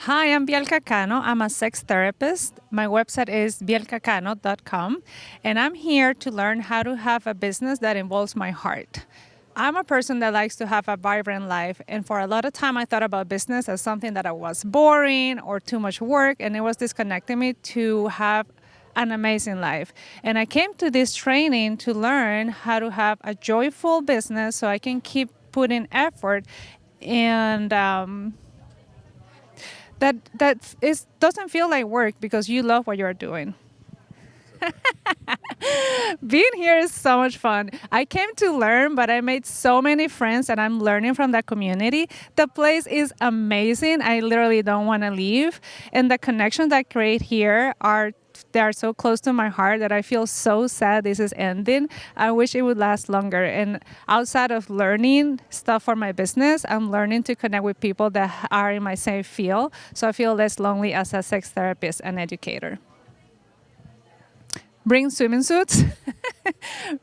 Hi, I'm Bielka Cano. I'm a sex therapist. My website is bielkacano.com, and I'm here to learn how to have a business that involves my heart. I'm a person that likes to have a vibrant life, and for a lot of time I thought about business as something that was boring or too much work, and it was disconnecting me to have an amazing life. And I came to this training to learn how to have a joyful business so I can keep putting effort and doesn't feel like work because you love what you're doing. Being here is so much fun. I came to learn, but I made so many friends and I'm learning from that community. The place is amazing. I literally don't want to leave. And the connections that I create here they are so close to my heart that I feel so sad this is ending. I wish it would last longer. And outside of learning stuff for my business, I'm learning to connect with people that are in my same field. So I feel less lonely as a sex therapist and educator. Bring swimming suits.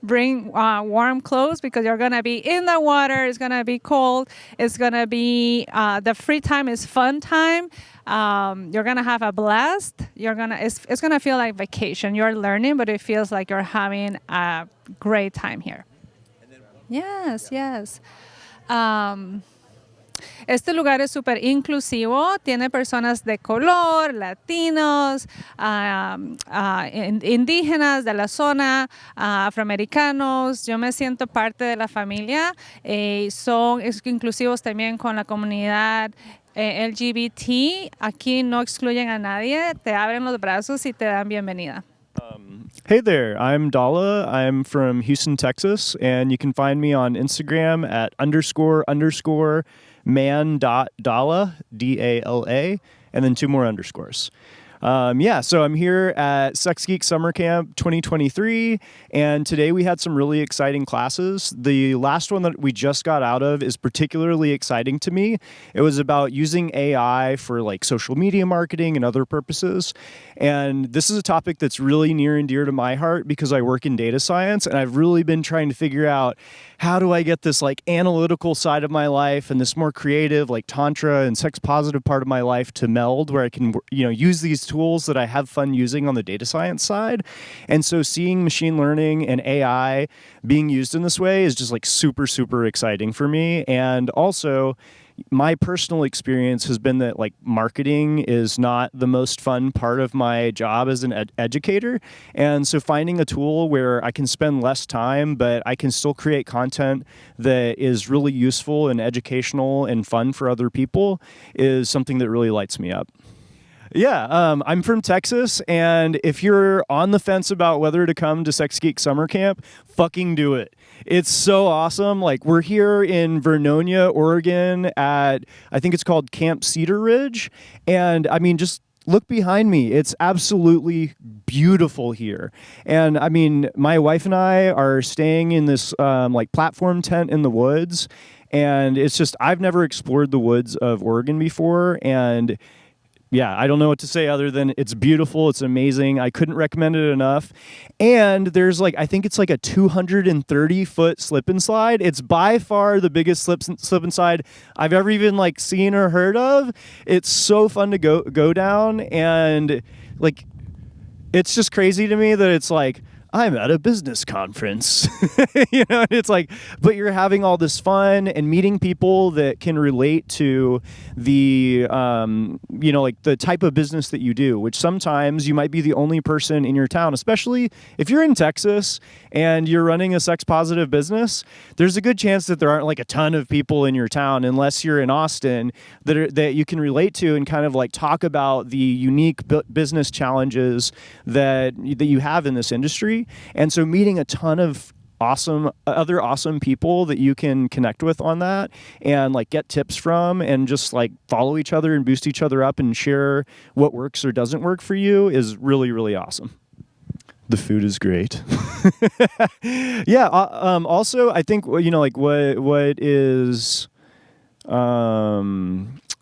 Bring warm clothes because you're going to be in the water. It's going to be cold. It's going to be, the free time is fun time. You're going to have a blast. It's going to feel like vacation. You're learning, but it feels like you're having a great time here. Yes, yes. Este lugar es súper inclusivo, tiene personas de color, latinos, indígenas de la zona, afroamericanos. Yo me siento parte de la familia. Son inclusivos también con la comunidad LGBT. Aquí no excluyen a nadie, te abren los brazos y te dan bienvenida. Hey there, I'm Dala. I'm from Houston, Texas, and you can find me on Instagram at __ man.dala, DALA, and then 2 more underscores. So I'm here at Sxx Geek Summer Camp 2023, and today we had some really exciting classes. The last one that we just got out of is particularly exciting to me. It was about using AI for like social media marketing and other purposes. And this is a topic that's really near and dear to my heart because I work in data science, and I've really been trying to figure out how do I get this like analytical side of my life and this more creative like tantra and sex positive part of my life to meld where I can, use these tools that I have fun using on the data science side. And so seeing machine learning and AI being used in this way is just like super, super exciting for me. And also, my personal experience has been that like marketing is not the most fun part of my job as an educator. And so finding a tool where I can spend less time, but I can still create content that is really useful and educational and fun for other people is something that really lights me up. Yeah, I'm from Texas, and if you're on the fence about whether to come to Sxx Geek Summer Camp, fucking do it. It's so awesome. Like, we're here in Vernonia, Oregon at, I think it's called Camp Cedar Ridge, and I mean, just look behind me. It's absolutely beautiful here. And I mean, my wife and I are staying in this like platform tent in the woods, and it's just, I've never explored the woods of Oregon before, and yeah, I don't know what to say other than it's beautiful. It's amazing. I couldn't recommend it enough. And there's like, I think it's like a 230-foot slip and slide. It's by far the biggest slip and slide I've ever even like seen or heard of. It's so fun to go down, and like, it's just crazy to me that it's like, I'm at a business conference, and it's like, but you're having all this fun and meeting people that can relate to the, like the type of business that you do, which sometimes you might be the only person in your town, especially if you're in Texas and you're running a sex positive business. There's a good chance that there aren't like a ton of people in your town, unless you're in Austin, that you can relate to and kind of like talk about the unique business challenges that you have in this industry. And so meeting a ton of other awesome people that you can connect with on that and like get tips from and just like follow each other and boost each other up and share what works or doesn't work for you is really, really awesome. The food is great. Yeah. Also, I think, like what is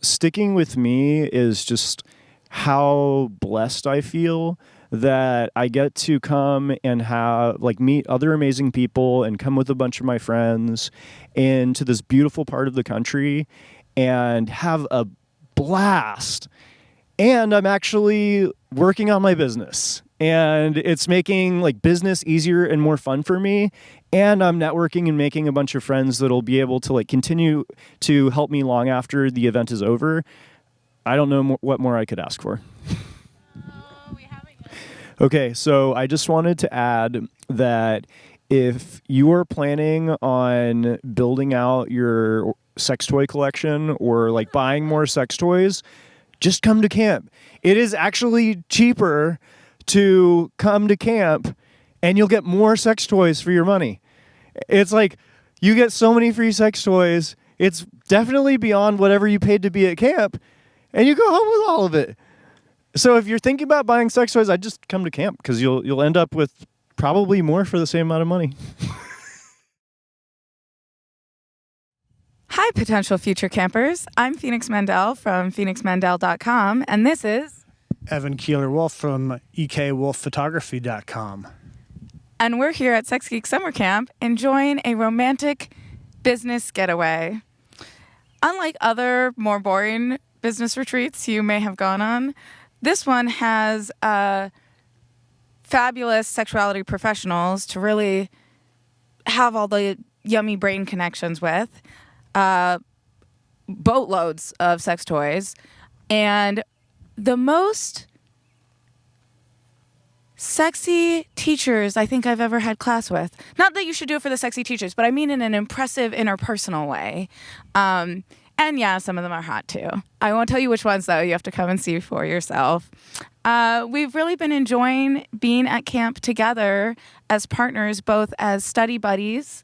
sticking with me is just how blessed I feel that I get to come and meet other amazing people and come with a bunch of my friends into this beautiful part of the country and have a blast. And I'm actually working on my business. And it's making like business easier and more fun for me. And I'm networking and making a bunch of friends that'll be able to like continue to help me long after the event is over. I don't know what more I could ask for. Okay, so I just wanted to add that if you are planning on building out your sex toy collection or like buying more sex toys, just come to camp. It is actually cheaper to come to camp and you'll get more sex toys for your money. It's like you get so many free sex toys. It's definitely beyond whatever you paid to be at camp, and you go home with all of it. So if you're thinking about buying sex toys, I'd just come to camp because you'll end up with probably more for the same amount of money. Hi, potential future campers. I'm Phoenix Mandel from phoenixmandel.com, and this is Evan Keeler-Wolf from ekwolfphotography.com. And we're here at Sxx Geek Summer Camp enjoying a romantic business getaway. Unlike other more boring business retreats you may have gone on, this one has fabulous sexuality professionals to really have all the yummy brain connections with, boatloads of sex toys, and the most sexy teachers I think I've ever had class with. Not that you should do it for the sexy teachers, but I mean in an impressive interpersonal way. And yeah, some of them are hot too. I won't tell you which ones though. You have to come and see for yourself. We've really been enjoying being at camp together as partners, both as study buddies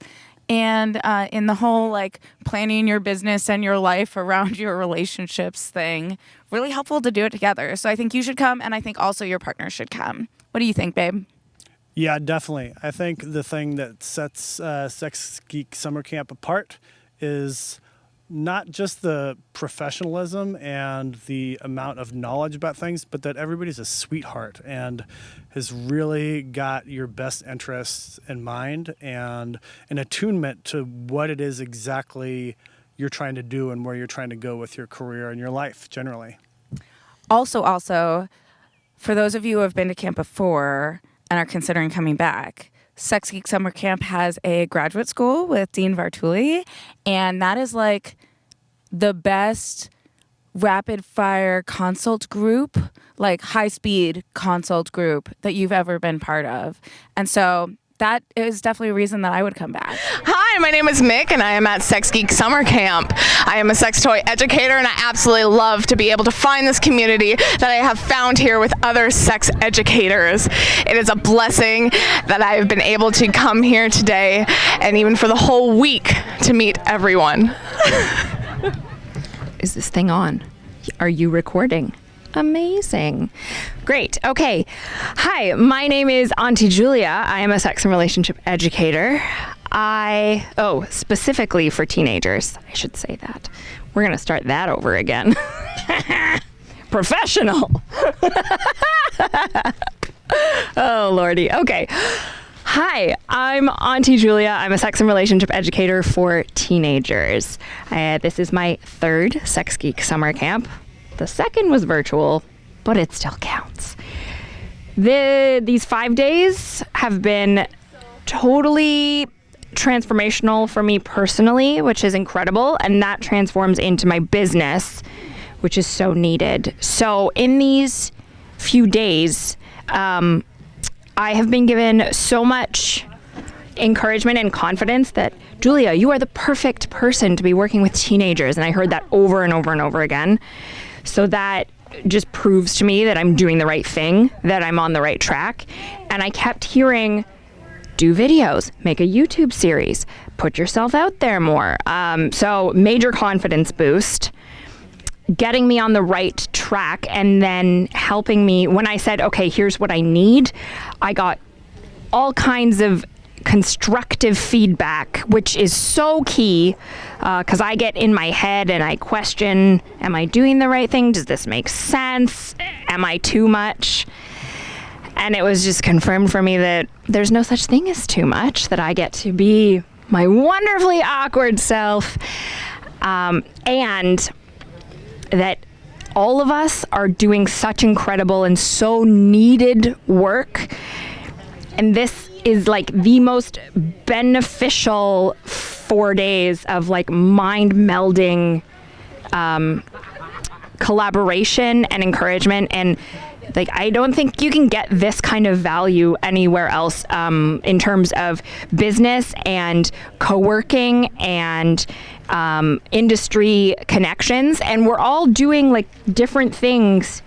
and in the whole like planning your business and your life around your relationships thing. Really helpful to do it together. So I think you should come, and I think also your partner should come. What do you think, babe? Yeah, definitely. I think the thing that sets Sxx Geek Summer Camp apart is not just the professionalism and the amount of knowledge about things, but that everybody's a sweetheart and has really got your best interests in mind and an attunement to what it is exactly you're trying to do and where you're trying to go with your career and your life generally. Also, for those of you who have been to camp before and are considering coming back, Sxx Geek Summer Camp has a graduate school with Dean Vartuli, and that is like the best rapid fire consult group, like high speed consult group that you've ever been part of. And so that is definitely a reason that I would come back. Hi, my name is Mick, and I am at Sxx Geek Summer Camp. I am a sex toy educator, and I absolutely love to be able to find this community that I have found here with other sex educators. It is a blessing that I have been able to come here today, and even for the whole week, to meet everyone. Is this thing on? Are you recording? Amazing. Great. Okay. Hi, my name is Auntie Julia. I am a sex and relationship educator. Specifically for teenagers. I should say that. We're going to start that over again. Professional. Oh, Lordy. Okay. Hi, I'm Auntie Julia. I'm a sex and relationship educator for teenagers. This is my third Sxx Geek Summer Camp. The second was virtual, but it still counts. These 5 days have been totally transformational for me personally, which is incredible, and that transforms into my business, which is so needed. So in these few days, I have been given so much encouragement and confidence that, Julia, you are the perfect person to be working with teenagers. And I heard that over and over and over again. So that just proves to me that I'm doing the right thing, that I'm on the right track. And I kept hearing, do videos, make a YouTube series, put yourself out there more. So major confidence boost, getting me on the right track, and then helping me when I said, okay, here's what I need. I got all kinds of constructive feedback, which is so key, because I get in my head and I question, am I doing the right thing? Does this make sense? Am I too much? And it was just confirmed for me that there's no such thing as too much, that I get to be my wonderfully awkward self, and that all of us are doing such incredible and so needed work. And this is like the most beneficial 4 days of like mind melding collaboration and encouragement. And like, I don't think you can get this kind of value anywhere else in terms of business and co-working and industry connections. And we're all doing like different things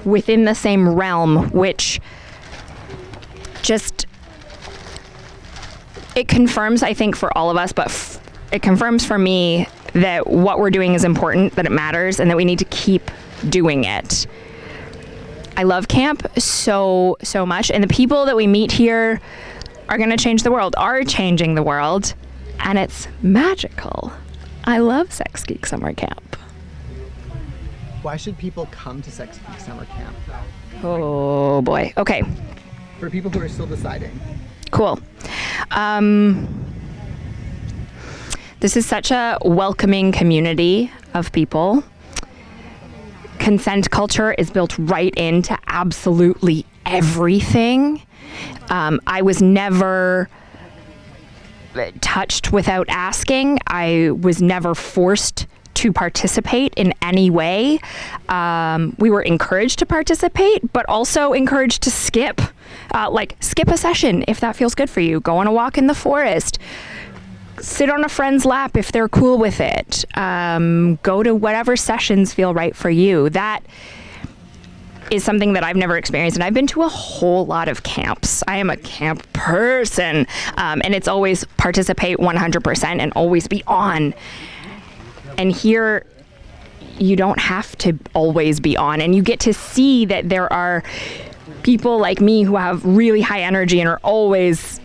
within the same realm, which just, it confirms, I think, for all of us, but it confirms for me that what we're doing is important, that it matters, and that we need to keep doing it. I love camp so much, and the people that we meet here are going to change the world, are changing the world, and it's magical. I love Sxx Geek Summer Camp. Why should people come to Sxx Geek Summer Camp? Oh boy. Okay. For people who are still deciding. Cool. This is such a welcoming community of people. Consent culture is built right into absolutely everything. I was never touched without asking. I was never forced to participate in any way. We were encouraged to participate, but also encouraged to skip. Skip a session if that feels good for you. Go on a walk in the forest. Sit on a friend's lap if they're cool with it. Go to whatever sessions feel right for you. That is something that I've never experienced, and I've been to a whole lot of camps. I am a camp person, and it's always participate 100% and always be on. And here, you don't have to always be on, and you get to see that there are people like me who have really high energy and are always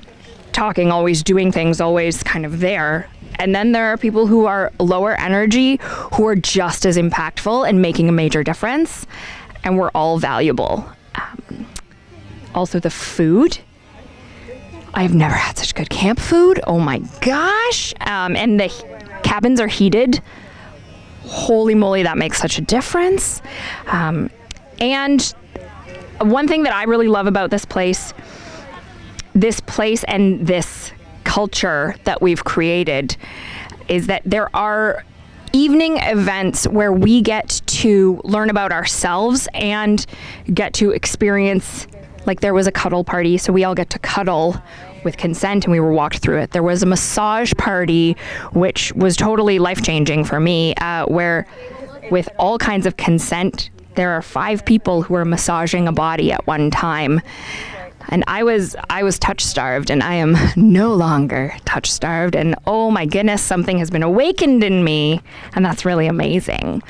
talking, always doing things, always kind of there. And then there are people who are lower energy, who are just as impactful and making a major difference. And we're all valuable. Also the food. I've never had such good camp food. Oh my gosh. And the cabins are heated. Holy moly, that makes such a difference. And one thing that I really love about this place and this culture that we've created is that there are evening events where we get to learn about ourselves and get to experience, like there was a cuddle party, so we all get to cuddle with consent and we were walked through it. There was a massage party, which was totally life-changing for me, where with all kinds of consent, there are 5 people who are massaging a body at one time. And I was touch-starved, and I am no longer touch-starved. And oh my goodness, something has been awakened in me, and that's really amazing.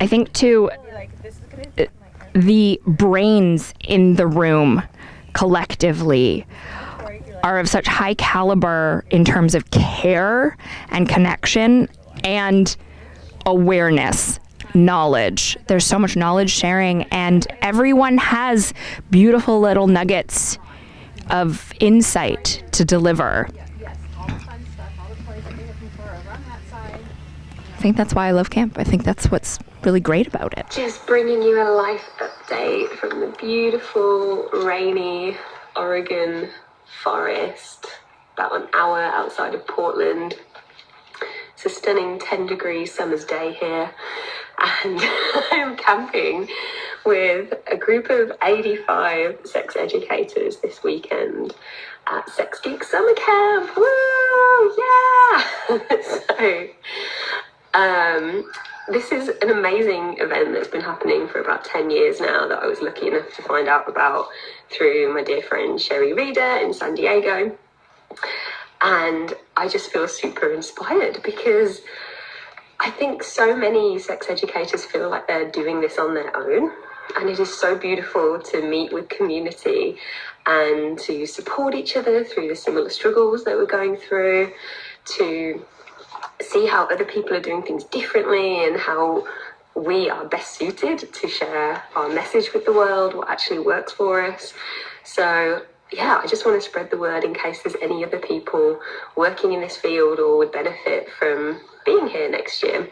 I think too, the brains in the room collectively are of such high caliber in terms of care and connection and awareness. Knowledge. There's so much knowledge sharing, and everyone has beautiful little nuggets of insight to deliver. I think that's why I love camp. I think that's what's really great about it. Just bringing you a life update from the beautiful, rainy Oregon forest, about an hour outside of Portland. It's a stunning 10-degree summer's day here. And I'm camping with a group of 85 sex educators this weekend at Sxx Geek Summer Camp. Woo! Yeah! This is an amazing event that's been happening for about 10 years now that I was lucky enough to find out about through my dear friend Sherry Reeder in San Diego. And I just feel super inspired because I think so many sex educators feel like they're doing this on their own, and it is so beautiful to meet with community and to support each other through the similar struggles that we're going through, to see how other people are doing things differently and how we are best suited to share our message with the world, what actually works for us. So yeah, I just want to spread the word in case there's any other people working in this field or would benefit from being here next year.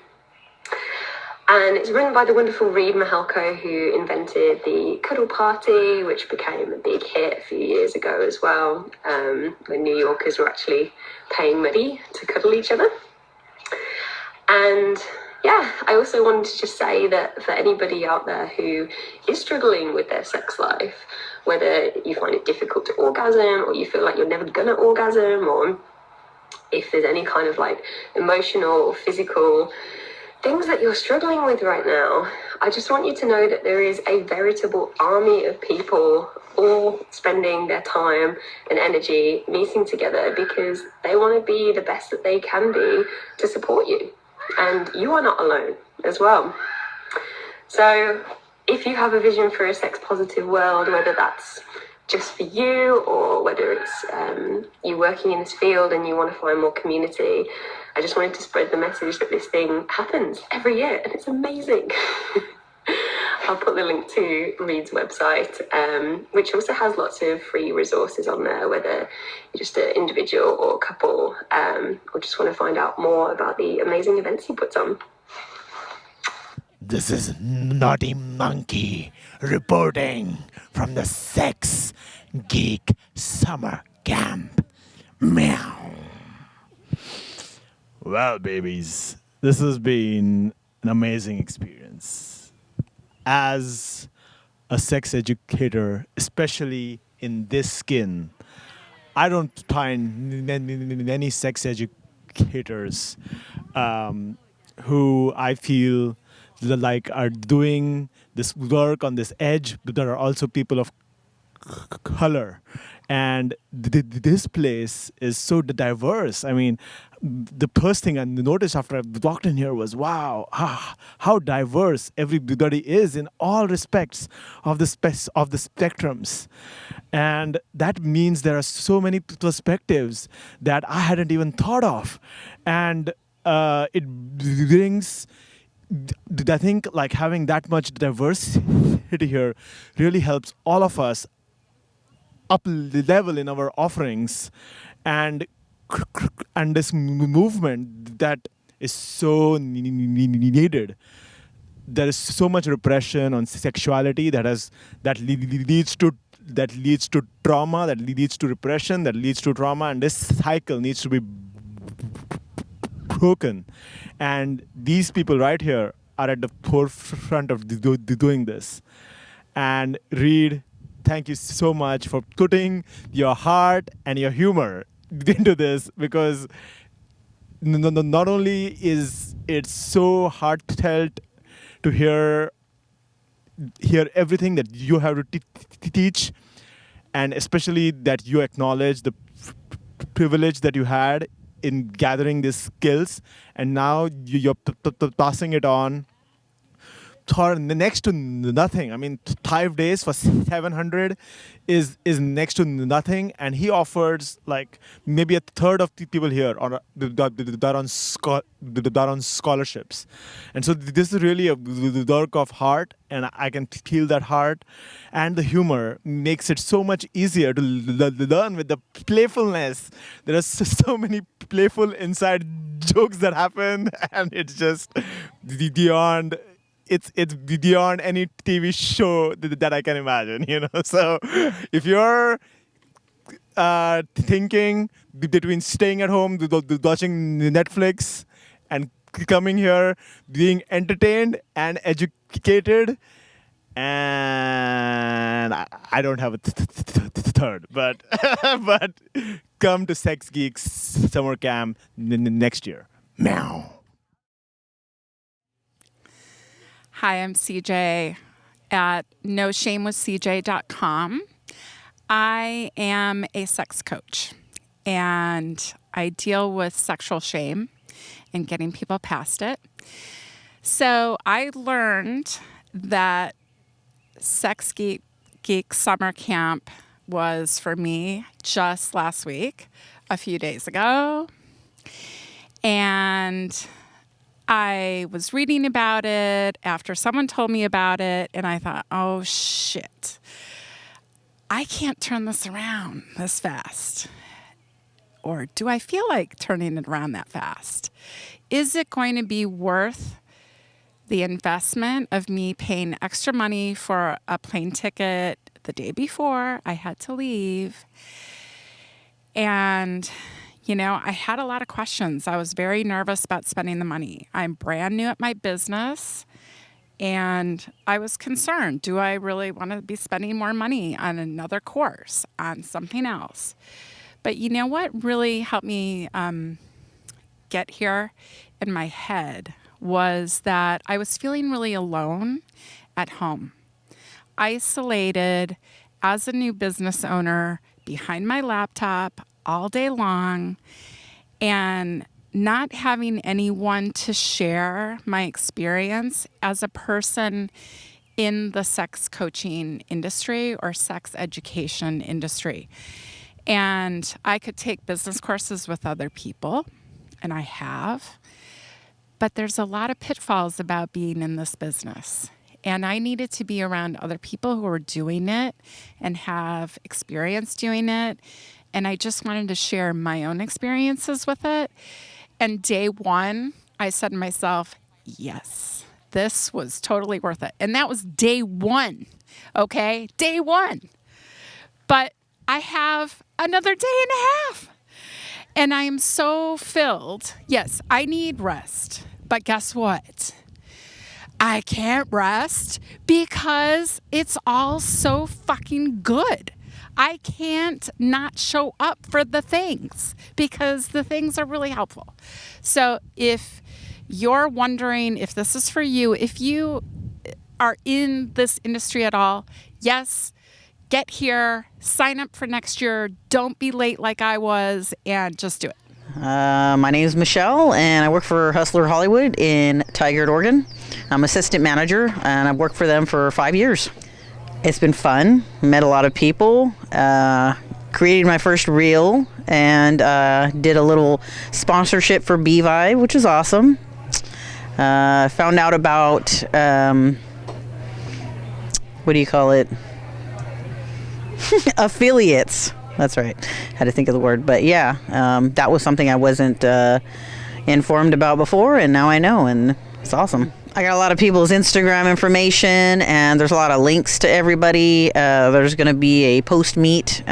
And it's run by the wonderful Reed Mahalko, who invented the cuddle party, which became a big hit a few years ago as well, when New Yorkers were actually paying money to cuddle each other. And yeah, I also wanted to just say that for anybody out there who is struggling with their sex life, whether you find it difficult to orgasm, or you feel like you're never gonna orgasm, or if there's any kind of like emotional or physical things that you're struggling with right now, I just want you to know that there is a veritable army of people all spending their time and energy meeting together because they want to be the best that they can be to support you. And you are not alone as well. So if you have a vision for a sex positive world, whether that's just for you or whether it's you working in this field and you want to find more community, I just wanted to spread the message that this thing happens every year and it's amazing. I'll put the link to Reed's website, which also has lots of free resources on there, whether you're just an individual or a couple, or just want to find out more about the amazing events he puts on. This is Naughty Monkey reporting from the Sxx Geek Summer Camp. Meow. Well, babies, this has been an amazing experience. As a sex educator, especially in this skin, I don't find many sex educators who I feel like are doing this work on this edge, but there are also people of color. And this place is so diverse. I mean, the first thing I noticed after I walked in here was, wow, how diverse everybody is in all respects of the spectrums. And that means there are so many perspectives that I hadn't even thought of. And it brings, I think, like having that much diversity here really helps all of us up level in our offerings, and this movement that is so needed. There is so much repression on sexuality that leads to trauma, that leads to repression, that leads to trauma, and this cycle needs to be broken. And these people right here are at the forefront of doing this. And Reed, thank you so much for putting your heart and your humor into this, because not only is it so heartfelt to hear everything that you have to teach, and especially that you acknowledge the privilege that you had in gathering these skills, and now you're passing it on for next to nothing. I mean, 5 days for 700 is next to nothing, and he offers like maybe a third of the people here that are on scholarships. And so this is really a work of heart, and I can feel that heart, and the humor makes it so much easier to learn with the playfulness. There are so many playful inside jokes that happen, and it's just beyond. It's beyond any TV show that I can imagine, you know. So if you're thinking between staying at home, watching Netflix, and coming here, being entertained and educated, and I don't have a third, but but come to Sxx Geek Summer Camp next year. Meow. Hi, I'm CJ at noshamewithcj.com. I am a sex coach, and I deal with sexual shame and getting people past it. So I learned that Sxx Geek Summer Camp was for me just last week, a few days ago. And I was reading about it after someone told me about it, and I thought, oh, shit. I can't turn this around this fast. Or do I feel like turning it around that fast? Is it going to be worth the investment of me paying extra money for a plane ticket the day before I had to leave. And, you know, I had a lot of questions. I was very nervous about spending the money. I'm brand new at my business, and I was concerned. Do I really want to be spending more money on another course, on something else? But you know what really helped me get here in my head was that I was feeling really alone at home, isolated as a new business owner behind my laptop all day long, and not having anyone to share my experience as a person in the sex coaching industry or sex education industry. And I could take business courses with other people, and I have, but there's a lot of pitfalls about being in this business. And I needed to be around other people who are doing it and have experience doing it. And I just wanted to share my own experiences with it. And day one, I said to myself, yes, this was totally worth it. And that was day one, okay? Day one. But I have another day and a half. And I am so filled. Yes, I need rest. But guess what? I can't rest because it's all so fucking good. I can't not show up for the things because the things are really helpful. So if you're wondering if this is for you, if you are in this industry at all, yes, get here, sign up for next year, don't be late like I was, and just do it. My name is Michelle, and I work for Hustler Hollywood in Tigard, Oregon. I'm assistant manager, and I've worked for them for 5 years. It's been fun. Met a lot of people. Created my first reel, and did a little sponsorship for Beevive, which is awesome. Found out about what do you call it? Affiliates. That's right. Had to think of the word. But yeah, that was something I wasn't informed about before, and now I know, and it's awesome. I got a lot of people's Instagram information, and there's a lot of links to everybody. There's going to be a post meet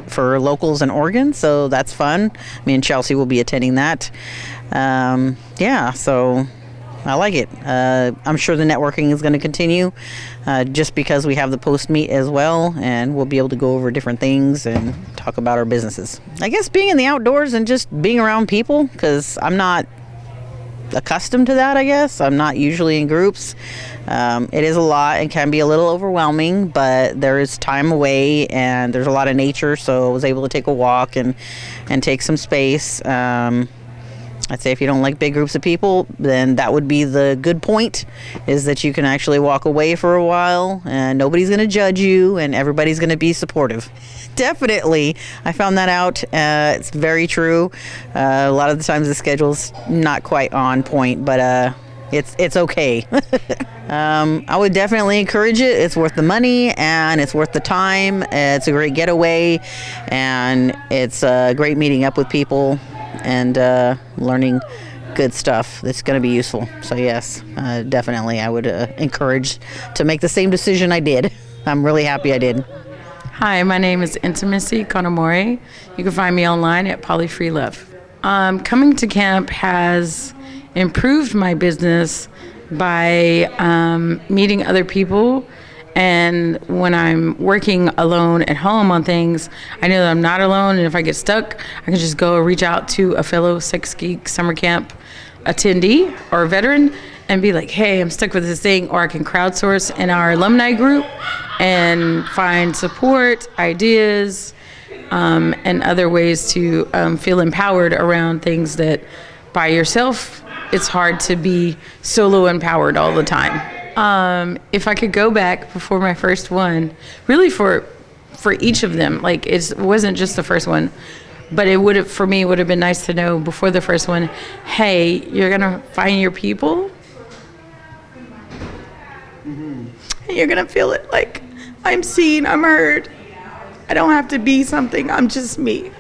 for locals in Oregon, so that's fun. Me and Chelsea will be attending that. Yeah, so I like it. I'm sure the networking is going to continue just because we have the post meet as well, and we'll be able to go over different things and talk about our businesses. I guess being in the outdoors and just being around people, because I'm not accustomed to that, I guess. I'm not usually in groups. It is a lot and can be a little overwhelming, but there is time away and there's a lot of nature, so I was able to take a walk and take some space. I'd say if you don't like big groups of people, then that would be the good point, is that you can actually walk away for a while and nobody's going to judge you and everybody's going to be supportive. Definitely. I found that out. It's very true. A lot of the times the schedule's not quite on point, but it's okay. I would definitely encourage it. It's worth the money and it's worth the time. It's a great getaway, and it's great meeting up with people and learning good stuff that's going to be useful. So yes, definitely I would encourage to make the same decision I did. I'm really happy I did. Hi, my name is Intimacy Konomori. You can find me online at Polyfreelove. Coming to camp has improved my business by meeting other people, and when I'm working alone at home on things, I know that I'm not alone, and if I get stuck, I can just go reach out to a fellow Sxx Geek Summer Camp attendee or veteran and be like, hey, I'm stuck with this thing, or I can crowdsource in our alumni group and find support, ideas, and other ways to feel empowered around things that by yourself, it's hard to be solo empowered all the time. If I could go back before my first one, really for each of them, like it wasn't just the first one, but it would have, for me, it would have been nice to know before the first one, hey, you're gonna find your people, and you're gonna feel it like, I'm seen, I'm heard. I don't have to be something, I'm just me.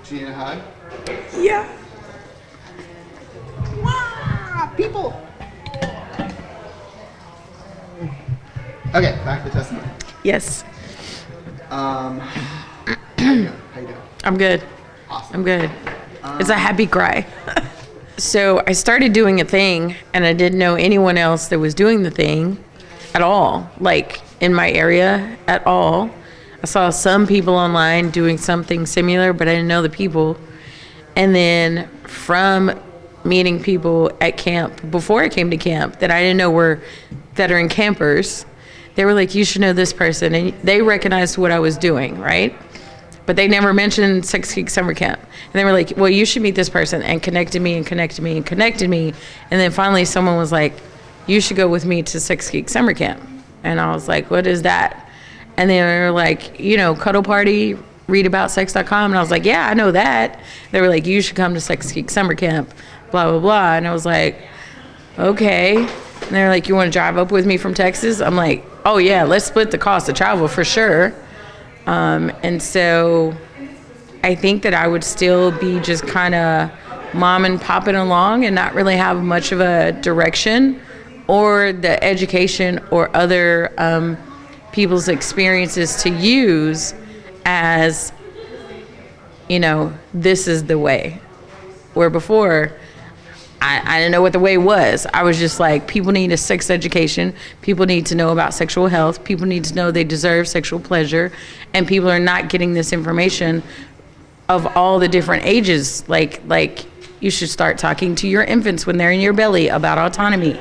Do you need a hug? Yeah. People. Okay, back to testimony. Yes. How you doing? I'm good. Awesome. I'm good. It's a happy cry. So I started doing a thing, and I didn't know anyone else that was doing the thing at all, like in my area at all. I saw some people online doing something similar, but I didn't know the people. And then from meeting people at camp, before I came to camp, that I didn't know were veteran campers, they were like, you should know this person. And they recognized what I was doing, right? But they never mentioned Sxx Geek Summer Camp. And they were like, well, you should meet this person, and connected me and connected me and connected me. And then finally someone was like, you should go with me to Sxx Geek Summer Camp. And I was like, what is that? And they were like, you know, cuddle party, read about sex.com. And I was like, yeah, I know that. They were like, you should come to Sxx Geek Summer Camp, blah, blah, blah. And I was like, okay. And they were like, you want to drive up with me from Texas? I'm like, oh yeah, let's split the cost of travel for sure. And so I think that I would still be just kind of mom and popping along and not really have much of a direction or the education or other people's experiences to use as, you know, this is the way. Where before, I didn't know what the way was. I was just like, people need a sex education. People need to know about sexual health. People need to know they deserve sexual pleasure. And people are not getting this information of all the different ages. Like you should start talking to your infants when they're in your belly about autonomy.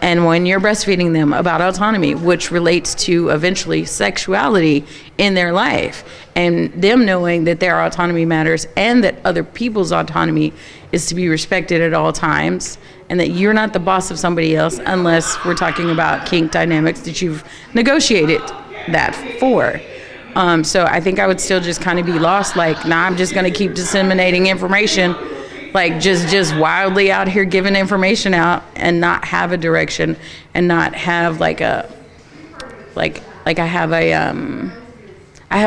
And when you're breastfeeding them about autonomy, which relates to eventually sexuality in their life, and them knowing that their autonomy matters and that other people's autonomy is to be respected at all times, and that you're not the boss of somebody else unless we're talking about kink dynamics that you've negotiated that for. So I think I would still just kind of be lost, like, nah, I'm just gonna keep disseminating information, like just wildly out here giving information out and not have a direction and not have like a, like I have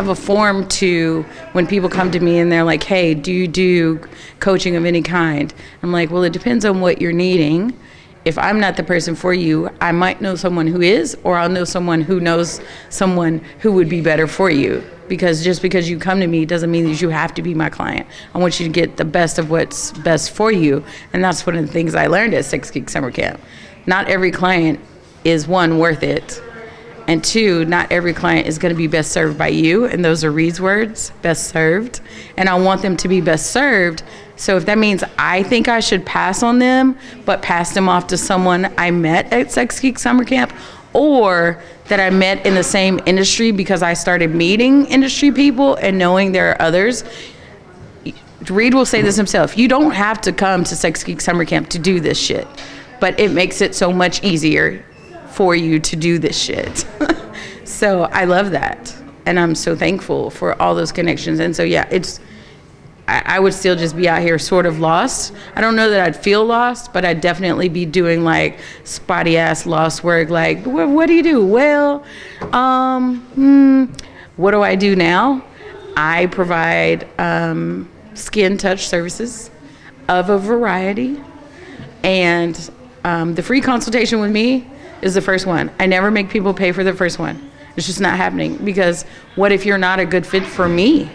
a form to when people come to me and they're like, hey, do you do coaching of any kind? I'm like, well, it depends on what you're needing. If I'm not the person for you, I might know someone who is, or I'll know someone who knows someone who would be better for you. Because just because you come to me doesn't mean that you have to be my client. I want you to get the best of what's best for you. And that's one of the things I learned at Sxx Geek Summer Camp. Not every client is, one, worth it. And two, not every client is going to be best served by you. And those are Reed's words, best served. And I want them to be best served. So if that means I think I should pass on them, but pass them off to someone I met at Sxx Geek Summer Camp, or that I met in the same industry because I started meeting industry people and knowing there are others. Reed will say this himself, you don't have to come to Sxx Geek Summer Camp to do this shit, but it makes it so much easier for you to do this shit. So I love that. And I'm so thankful for all those connections. And so, yeah, I would still just be out here sort of lost. I don't know that I'd feel lost, but I'd definitely be doing like spotty ass lost work. Like, what do you do? Well, what do I do now? I provide skin touch services of a variety. And the free consultation with me is the first one. I never make people pay for the first one. It's just not happening, because what if you're not a good fit for me?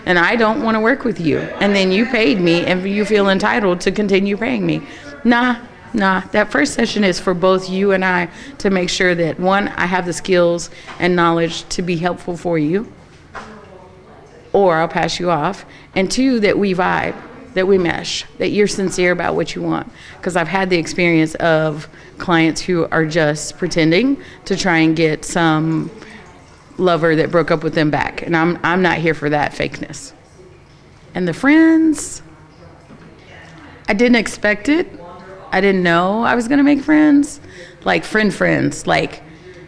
And I don't want to work with you. And then you paid me and you feel entitled to continue paying me. Nah. That first session is for both you and I to make sure that, one, I have the skills and knowledge to be helpful for you, or I'll pass you off. And two, that we vibe, that we mesh, that you're sincere about what you want. Because I've had the experience of clients who are just pretending to try and get some lover that broke up with them back, and I'm not here for that fakeness. And the friends, I didn't expect it. I didn't know I was gonna make friends, like friends, like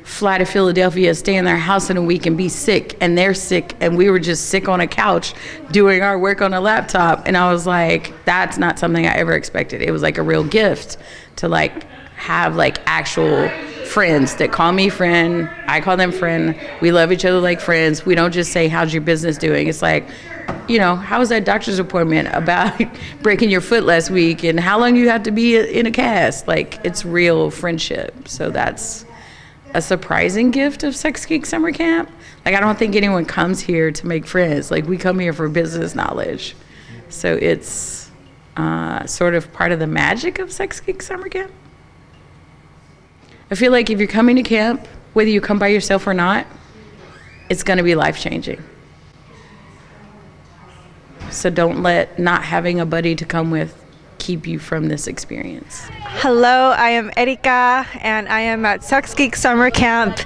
fly to Philadelphia, stay in their house in a week and be sick, and they're sick, and we were just sick on a couch doing our work on a laptop. And I was like, that's not something I ever expected. It was like a real gift to like have like actual friends that call me friend. I call them friend. We love each other like friends. We don't just say, how's your business doing? It's like, how was that doctor's appointment about breaking your foot last week and how long you have to be in a cast? Like, it's real friendship. So that's a surprising gift of Sxx Geek Summer Camp. Like, I don't think anyone comes here to make friends. Like, we come here for business knowledge. So it's sort of part of the magic of Sxx Geek Summer Camp. I feel like if you're coming to camp, whether you come by yourself or not, it's going to be life-changing. So don't let not having a buddy to come with keep you from this experience. Hello, I am Erika and I am at Sxx Geek Summer Camp,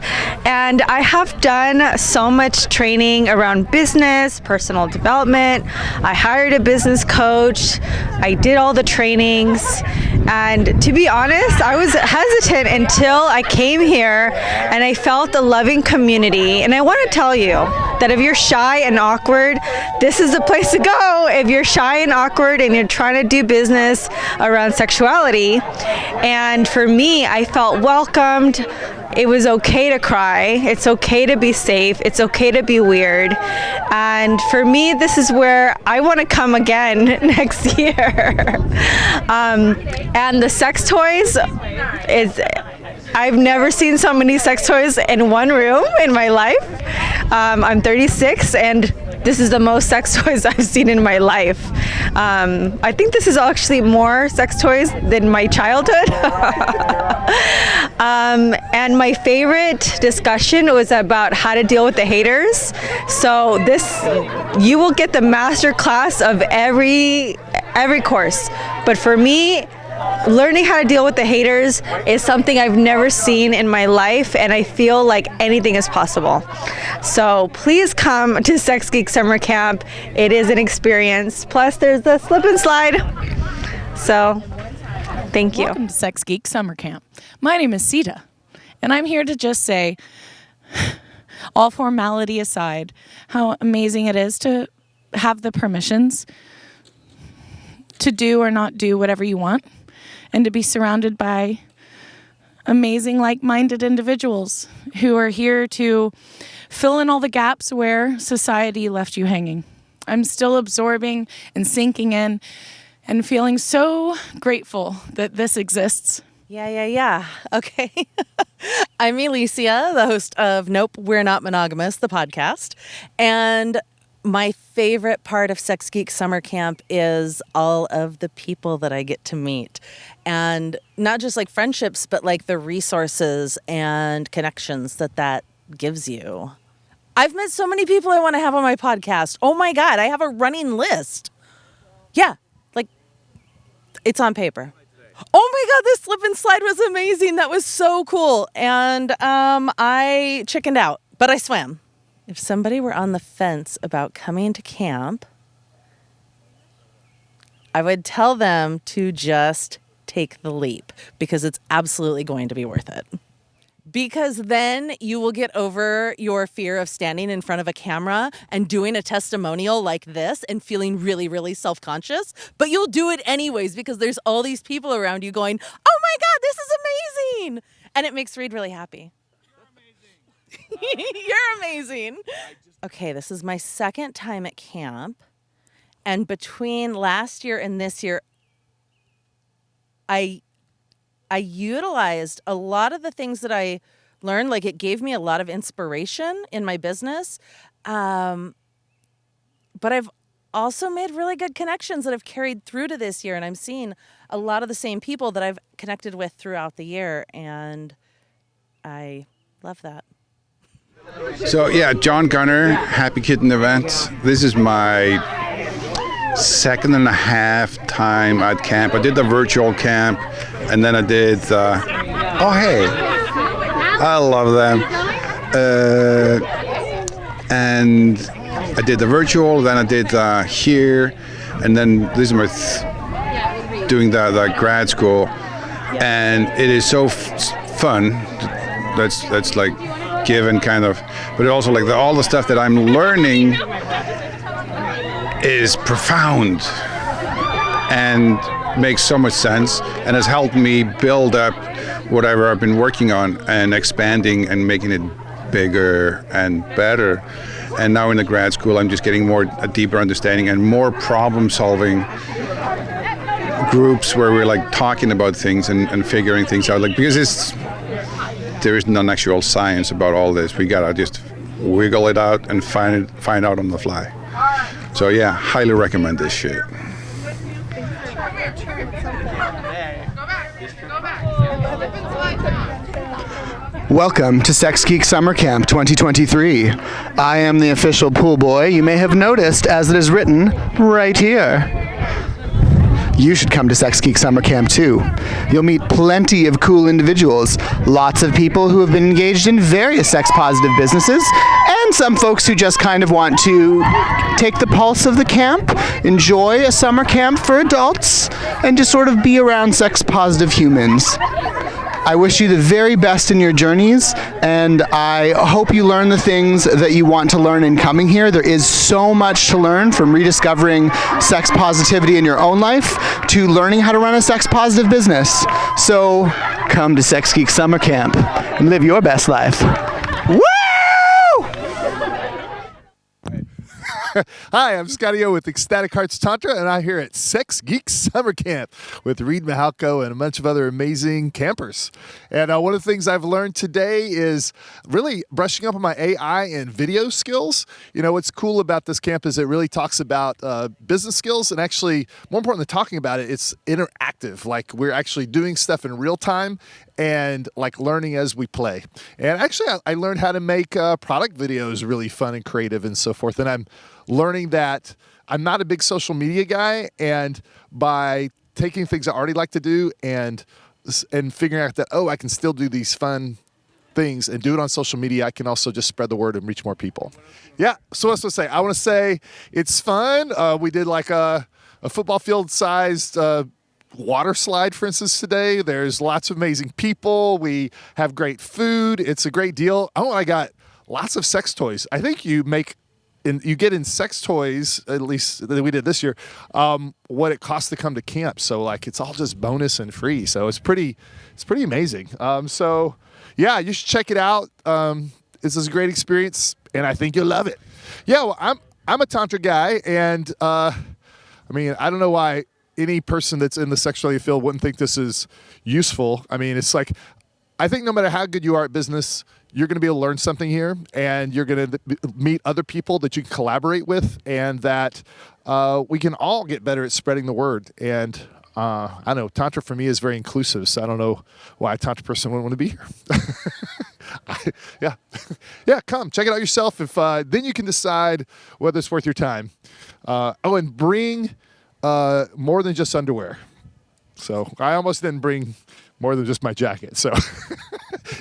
and I have done so much training around business, personal development. I hired a business coach. I did all the trainings, and to be honest, I was hesitant until I came here and I felt a loving community. And I want to tell you that if you're shy and awkward, this is the place to go. If you're shy and awkward and you're trying to do business around sexuality. And for me, I felt welcomed. It was okay to cry. It's okay to be safe. It's okay to be weird. And for me, this is where I want to come again next year. And the sex toys I've never seen so many sex toys in one room in my life. I'm 36 and this is the most sex toys I've seen in my life. I think this is actually more sex toys than my childhood. And my favorite discussion was about how to deal with the haters. So you will get the master class of every course. But for me, learning how to deal with the haters is something I've never seen in my life, and I feel like anything is possible. So please come to Sxx Geek Summer Camp. It is an experience. Plus, there's the slip and slide. So, thank you. Welcome to Sxx Geek Summer Camp. My name is Sita, and I'm here to just say, all formality aside, how amazing it is to have the permissions to do or not do whatever you want, and to be surrounded by amazing like-minded individuals who are here to fill in all the gaps where society left you hanging. I'm still absorbing and sinking in and feeling so grateful that this exists. Yeah. Okay. I'm Alicia, the host of Nope, We're Not Monogamous, the podcast. And my favorite part of Sxx Geek Summer Camp is all of the people that I get to meet. And not just like friendships, but like the resources and connections that gives you. I've met so many people I want to have on my podcast. Oh my God, I have a running list. Yeah, like it's on paper. Oh my God, this slip and slide was amazing. That was so cool. And I chickened out, but I swam. If somebody were on the fence about coming to camp, I would tell them to just take the leap, because it's absolutely going to be worth it. Because then you will get over your fear of standing in front of a camera and doing a testimonial like this and feeling really, really self-conscious. But you'll do it anyways, because there's all these people around you going, oh my God, this is amazing. And it makes Reed really happy. You're amazing. Okay, this is my second time at camp. And between last year and this year, I utilized a lot of the things that I learned. Like, it gave me a lot of inspiration in my business. But I've also made really good connections that have carried through to this year. And I'm seeing a lot of the same people that I've connected with throughout the year. And I love that. So yeah, John Gunner, Happy Kitten Events. This is my 2.5 time at camp. I did the virtual camp, and then I did I love them. And I did the virtual, then I did here, and then this is my doing the grad school, and it is so fun. That's like given kind of, but also like all the stuff that I'm learning is profound and makes so much sense, and has helped me build up whatever I've been working on and expanding and making it bigger and better. And now in the grad school, I'm just getting a deeper understanding and more problem solving groups where we're like talking about things and figuring things out. Like, because there is no actual science about all this. We gotta just wiggle it out and find out on the fly. So yeah, highly recommend this shit. Welcome to Sxx Geek Summer Camp 2023. I am the official pool boy. You may have noticed, as it is written right here. You should come to Sxx Geek Summer Camp too. You'll meet plenty of cool individuals, lots of people who have been engaged in various sex-positive businesses, and some folks who just kind of want to take the pulse of the camp, enjoy a summer camp for adults, and just sort of be around sex-positive humans. I wish you the very best in your journeys, and I hope you learn the things that you want to learn in coming here. There is so much to learn, from rediscovering sex positivity in your own life to learning how to run a sex-positive business. So come to Sxx Geek Summer Camp and live your best life. Woo! Hi, I'm Scotty O with Ecstatic Hearts Tantra, and I'm here at Sxx Geek Summer Camp with Reed Mihalko and a bunch of other amazing campers. And one of the things I've learned today is really brushing up on my AI and video skills. You know, what's cool about this camp is it really talks about business skills, and actually, more important than talking about it, it's interactive. Like, we're actually doing stuff in real time and like learning as we play. And actually, I learned how to make product videos really fun and creative and so forth. And I'm learning that I'm not a big social media guy, and by taking things I already like to do and figuring out that, oh, I can still do these fun things and do it on social media, I can also just spread the word and reach more people. Yeah, so what's to say? I want to say it's fun. We did like a football field sized water slide, for instance, today. There's lots of amazing people. We have great food. It's a great deal. Oh, I got lots of sex toys. I think you get in sex toys, at least that we did this year, what it costs to come to camp. So like, it's all just bonus and free. So it's pretty amazing. So yeah, you should check it out. This is a great experience, and I think you'll love it. Yeah, well, I'm a Tantra guy, and I mean, I don't know why any person that's in the sexuality field wouldn't think this is useful. I mean, it's like, I think no matter how good you are at business, you're going to be able to learn something here, and you're going to meet other people that you can collaborate with, and that we can all get better at spreading the word. And I don't know, Tantra for me is very inclusive, so I don't know why a Tantra person wouldn't want to be here. Yeah, come check it out yourself. If then you can decide whether it's worth your time. And bring more than just underwear. So I almost didn't bring more than just my jacket. So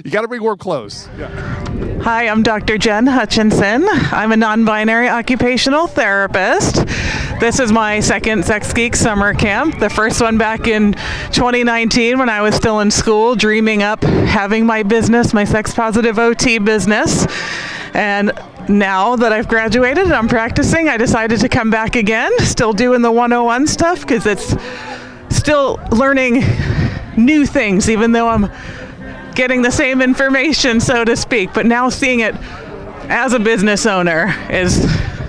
you got to bring warm clothes. Yeah. Hi, I'm Dr. Jen Hutchinson. I'm a non-binary occupational therapist. This is my second Sxx Geek Summer Camp. The first one back in 2019 when I was still in school, dreaming up having my business, my sex positive OT business. And now that I've graduated and I'm practicing, I decided to come back again, still doing the 101 stuff, because it's still learning new things, even though I'm getting the same information, so to speak. But now seeing it as a business owner is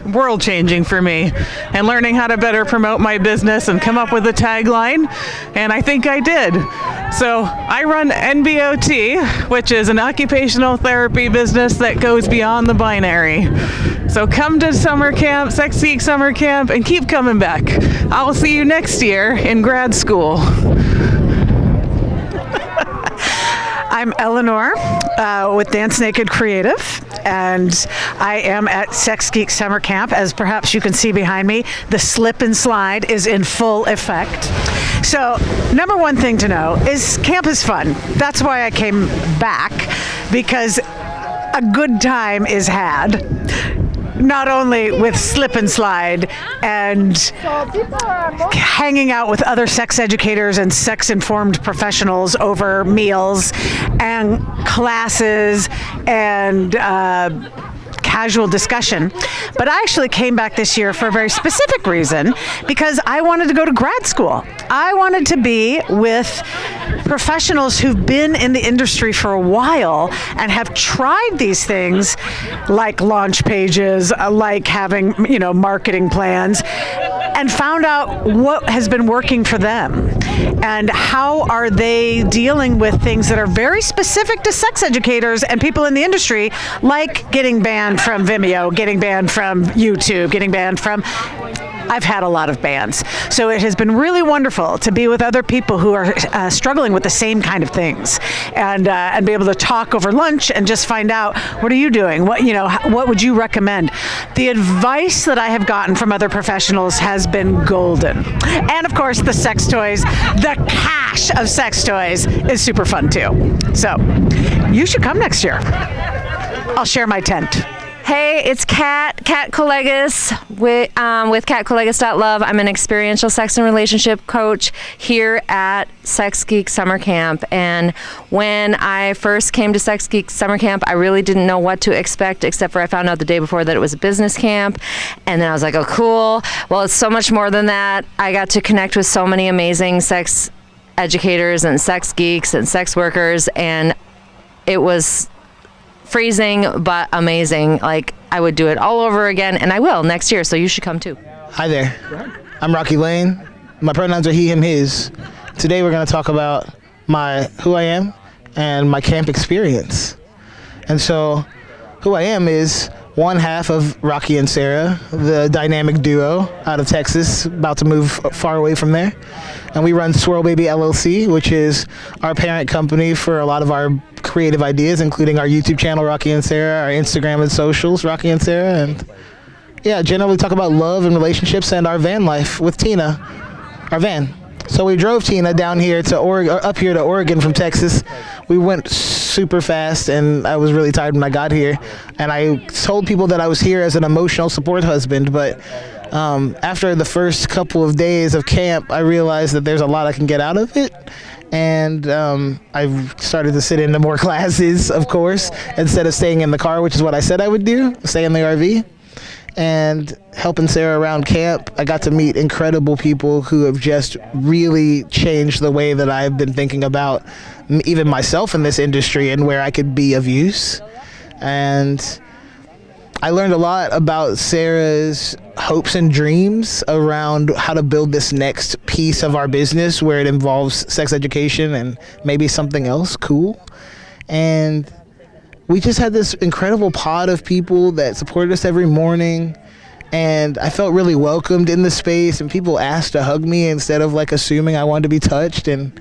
world changing for me, and learning how to better promote my business and come up with a tagline, and I think I did. So I run NBOT, which is an occupational therapy business that goes beyond the binary. So come to summer camp, Sxx Geek Summer Camp, and keep coming back. I'll see you next year in grad school. I'm Eleanor with Dance Naked Creative, and I am at Sxx Geek Summer Camp. As perhaps you can see behind me, the slip and slide is in full effect. So, number one thing to know is camp is fun. That's why I came back, because a good time is had. Not only with slip and slide and hanging out with other sex educators and sex-informed professionals over meals and classes and casual discussion. But I actually came back this year for a very specific reason, because I wanted to go to grad school. I wanted to be with professionals who've been in the industry for a while and have tried these things like launch pages, like having, marketing plans, and found out what has been working for them and how are they dealing with things that are very specific to sex educators and people in the industry, like getting banned from Vimeo, getting banned from YouTube, getting banned from... I've had a lot of bans. So it has been really wonderful to be with other people who are struggling with the same kind of things, and be able to talk over lunch and just find out, what are you doing? What would you recommend? The advice that I have gotten from other professionals has been golden. And of course, the sex toys, the cache of sex toys is super fun too. So you should come next year. I'll share my tent. Hey, it's Kat Colegas with CatColegas.love. I'm an experiential sex and relationship coach here at Sxx Geek Summer Camp. And when I first came to Sxx Geek Summer Camp, I really didn't know what to expect, except for I found out the day before that it was a business camp. And then I was like, oh, cool. Well, it's so much more than that. I got to connect with so many amazing sex educators and sex geeks and sex workers, and it was freezing but amazing. Like, I would do it all over again, and I will next year, so you should come too. Hi there. I'm Rocky Lane. My pronouns are he, him, his. Today we're going to talk about who I am and my camp experience. And so who I am is one half of Rocky and Sarah, the dynamic duo out of Texas, about to move far away from there. And we run Swirl Baby LLC, which is our parent company for a lot of our creative ideas, including our YouTube channel, Rocky and Sarah, our Instagram and socials, Rocky and Sarah, and generally talk about love and relationships and our van life with Tina, our van. So we drove Tina down here to up here to Oregon from Texas. We went super fast, and I was really tired when I got here. And I told people that I was here as an emotional support husband, but after the first couple of days of camp, I realized that there's a lot I can get out of it. And I've started to sit into more classes, of course, instead of staying in the car, which is what I said I would do, stay in the RV. And helping Sarah around camp, I got to meet incredible people who have just really changed the way that I've been thinking about even myself in this industry and where I could be of use. And I learned a lot about Sarah's hopes and dreams around how to build this next piece of our business where it involves sex education and maybe something else cool. And we just had this incredible pod of people that supported us every morning, and I felt really welcomed in the space, and people asked to hug me instead of like assuming I wanted to be touched. And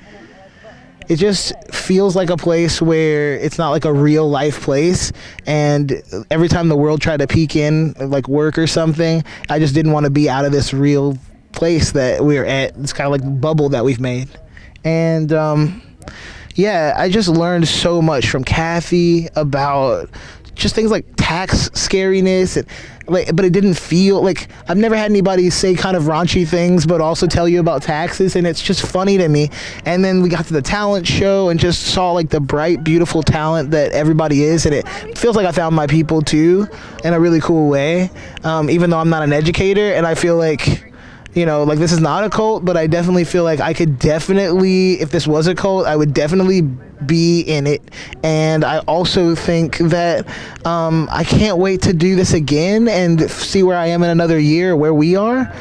it just feels like a place where it's not like a real life place, and every time the world tried to peek in, like work or something, I just didn't want to be out of this real place that we're at. It's kind of like the bubble that we've made. And I just learned so much from Kathy about just things like tax scariness, and but it didn't feel like, I've never had anybody say kind of raunchy things but also tell you about taxes, and it's just funny to me. And then we got to the talent show and just saw like the bright, beautiful talent that everybody is, and it feels like I found my people too in a really cool way, even though I'm not an educator. And I feel like, like this is not a cult, but I definitely feel like I could definitely, if this was a cult, I would definitely be in it. And I also think that I can't wait to do this again and see where I am in another year, where we are.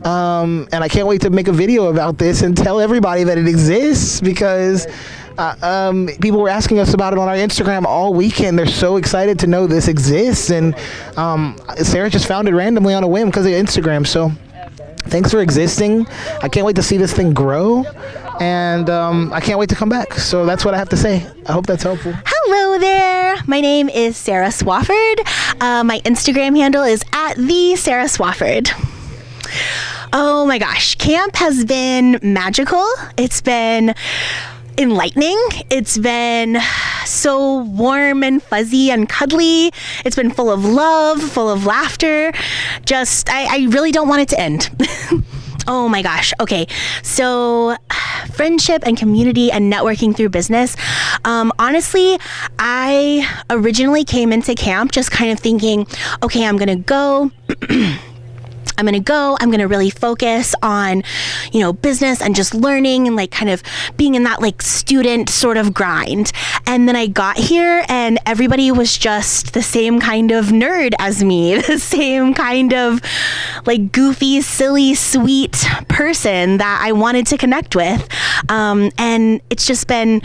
And I can't wait to make a video about this and tell everybody that it exists, because people were asking us about it on our Instagram all weekend. They're so excited to know this exists. And Sarah just found it randomly on a whim because of Instagram. So thanks for existing. I can't wait to see this thing grow, and I can't wait to come back. So that's what I have to say. I hope that's helpful. Hello there. My name is Sarah Swafford. My Instagram handle is @the_Sarah_Swafford. Oh my gosh, camp has been magical. It's been enlightening. It's been so warm and fuzzy and cuddly. It's been full of love, full of laughter. Just, I really don't want it to end. Oh my gosh. Okay. So friendship and community and networking through business. Honestly, I originally came into camp just kind of thinking, okay, I'm going to go. I'm going to really focus on, business and just learning and like kind of being in that like student sort of grind. And then I got here and everybody was just the same kind of nerd as me, the same kind of like goofy, silly, sweet person that I wanted to connect with. And it's just been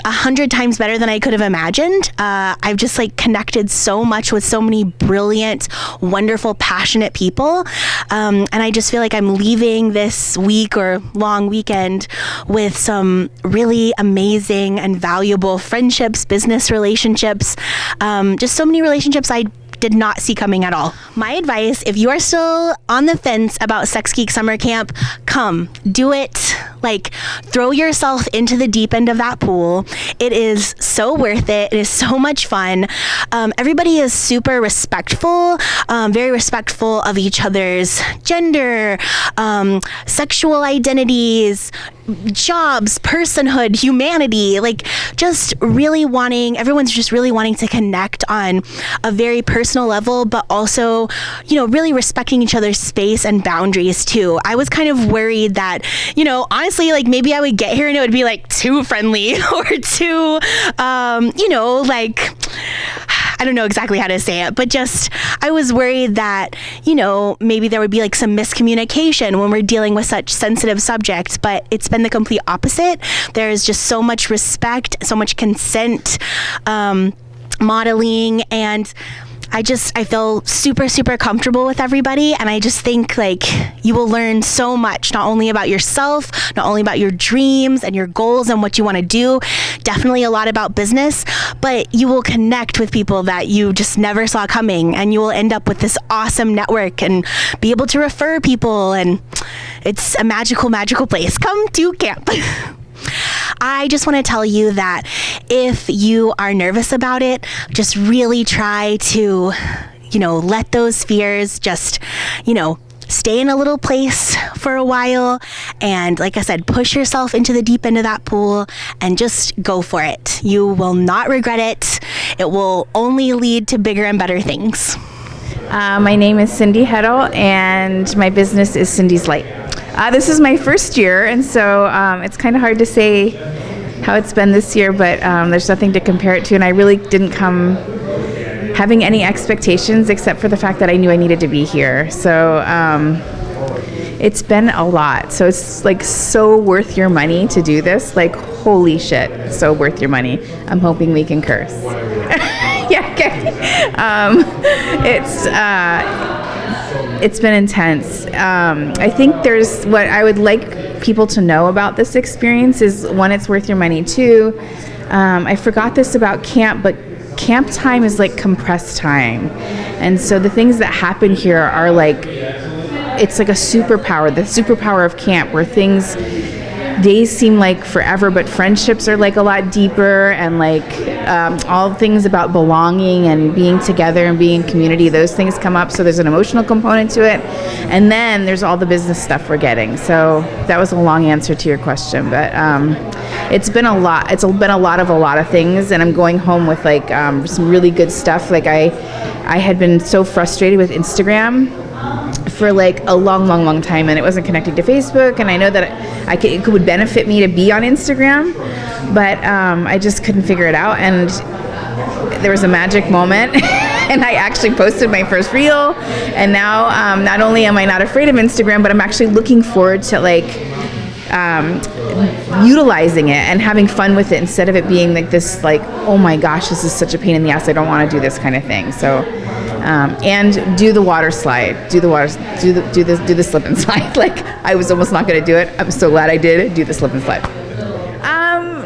100 times better than I could have imagined. I've just like connected so much with so many brilliant, wonderful, passionate people. And I just feel like I'm leaving this week or long weekend with some really amazing and valuable friendships, business relationships, just so many relationships I did not see coming at all. My advice, if you are still on the fence about Sxx Geek Summer Camp, come, do it. Like, throw yourself into the deep end of that pool. It is so worth it. It is so much fun. Everybody is super respectful, very respectful of each other's gender, sexual identities, jobs, personhood, humanity, like just really everyone's just really wanting to connect on a very personal level, but also, really respecting each other's space and boundaries too. I was kind of worried that, honestly, like maybe I would get here and it would be like too friendly or too, like, I don't know exactly how to say it, but just I was worried that, maybe there would be like some miscommunication when we're dealing with such sensitive subjects, but it's been the complete opposite. There's just so much respect, so much consent, modeling, and I feel super, super comfortable with everybody. And I just think like you will learn so much, not only about yourself, not only about your dreams and your goals and what you want to do, definitely a lot about business, but you will connect with people that you just never saw coming, and you will end up with this awesome network and be able to refer people. And it's a magical, magical place. Come to camp. I just want to tell you that if you are nervous about it, just really try to, let those fears just, stay in a little place for a while. And like I said, push yourself into the deep end of that pool and just go for it. You will not regret it. It will only lead to bigger and better things. My name is Cindy Heddle, and my business is Cindy's Light. This is my first year, and so it's kind of hard to say how it's been this year, but there's nothing to compare it to, and I really didn't come having any expectations except for the fact that I knew I needed to be here. So it's been a lot. So it's like so worth your money to do this. Like, holy shit, so worth your money. I'm hoping we can curse. Yeah, okay. It's been intense. I think there's what I would like people to know about this experience is, one, it's worth your money. Two, I forgot this about camp, but camp time is like compressed time. And so the things that happen here are like, it's like a superpower, the superpower of camp, where days seem like forever, but friendships are like a lot deeper, and like all things about belonging and being together and being in community, those things come up. So there's an emotional component to it, and then there's all the business stuff we're getting. So that was a long answer to your question, but it's been a lot. It's been a lot of things, and I'm going home with like some really good stuff. Like I had been so frustrated with Instagram for like a long time, and it wasn't connecting to Facebook, and I know that it would benefit me to be on Instagram, but I just couldn't figure it out. And there was a magic moment and I actually posted my first reel, and now not only am I not afraid of Instagram, but I'm actually looking forward to like utilizing it and having fun with it, instead of it being like this, like, oh my gosh, this is such a pain in the ass, I don't want to do this kind of thing. So and do the water slide, do the slip and slide. Like, I was almost not going to do it. I'm so glad I did do the slip and slide.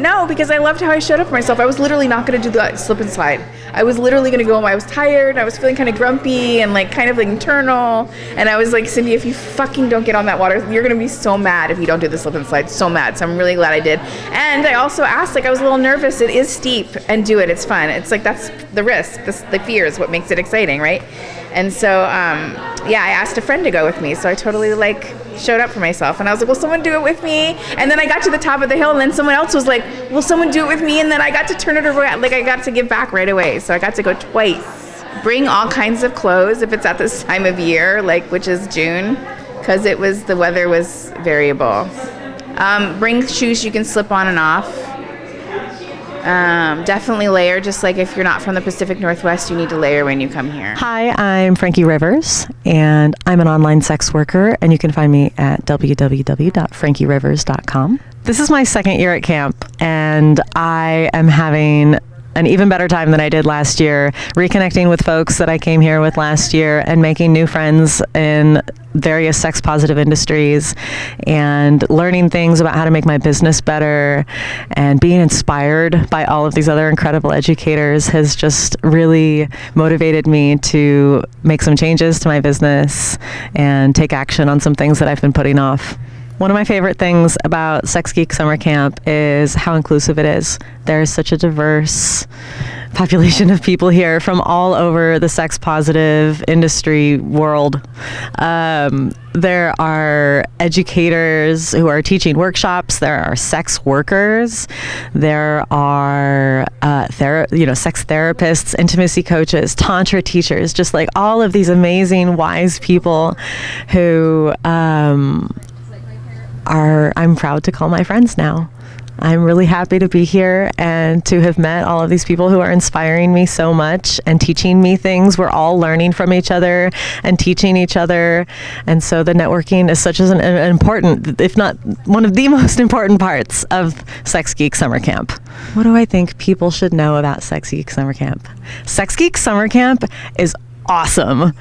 No, because I loved how I showed up for myself. I was literally not going to do the slip and slide. I was literally going to go home. I was tired. I was feeling kind of grumpy and like kind of like internal. And I was like, Cindy, if you fucking don't get on that water, you're going to be so mad if you don't do the slip and slide. So mad. So I'm really glad I did. And I also asked, like, I was a little nervous. It is steep, and do it. It's fun. It's like, that's the risk. The fear is what makes it exciting, right? And so, yeah, I asked a friend to go with me. So I totally like showed up for myself. And I was like, will someone do it with me? And then I got to the top of the hill and then someone else was like, will someone do it with me? And then I got to turn it around. Like I got to give back right away. So I got to go twice. Bring all kinds of clothes if it's at this time of year, like which is June, because the weather was variable. Bring shoes you can slip on and off. Definitely layer, just like if you're not from the Pacific Northwest, you need to layer when you come here. Hi, I'm Frankie Rivers, and I'm an online sex worker, and you can find me at www.frankierivers.com. This is my second year at camp, and I am having an even better time than I did last year, reconnecting with folks that I came here with last year and making new friends in various sex positive industries and learning things about how to make my business better, and being inspired by all of these other incredible educators has just really motivated me to make some changes to my business and take action on some things that I've been putting off. One of my favorite things about Sxx Geek Summer Camp is how inclusive it is. There's such a diverse population of people here from all over the sex positive industry world. There are educators who are teaching workshops. There are sex workers. There are sex therapists, intimacy coaches, tantra teachers, just like all of these amazing, wise people who I'm proud to call my friends now. I'm really happy to be here and to have met all of these people who are inspiring me so much and teaching me things. We're all learning from each other and teaching each other. And so the networking is such an important, if not one of the most important parts of Sxx Geek Summer Camp. What do I think people should know about Sxx Geek Summer Camp? Sxx Geek Summer Camp is awesome.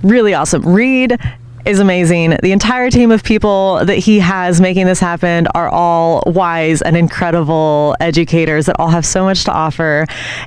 Really awesome. Reed is amazing. The entire team of people that he has making this happen are all wise and incredible educators that all have so much to offer,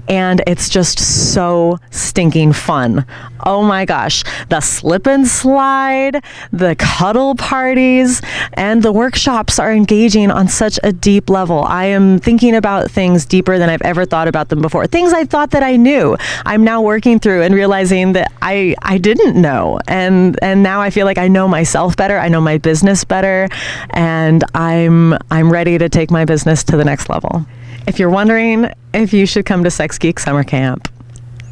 and it's just so stinking fun. Oh my gosh, the slip and slide, the cuddle parties, and the workshops are engaging on such a deep level. I am thinking about things deeper than I've ever thought about them before. Things I thought that I knew, I'm now working through and realizing that I didn't know, and now I feel like I know myself better, I know my business better, and I'm ready to take my business to the next level. If you're wondering if you should come to Sxx Geek Summer Camp,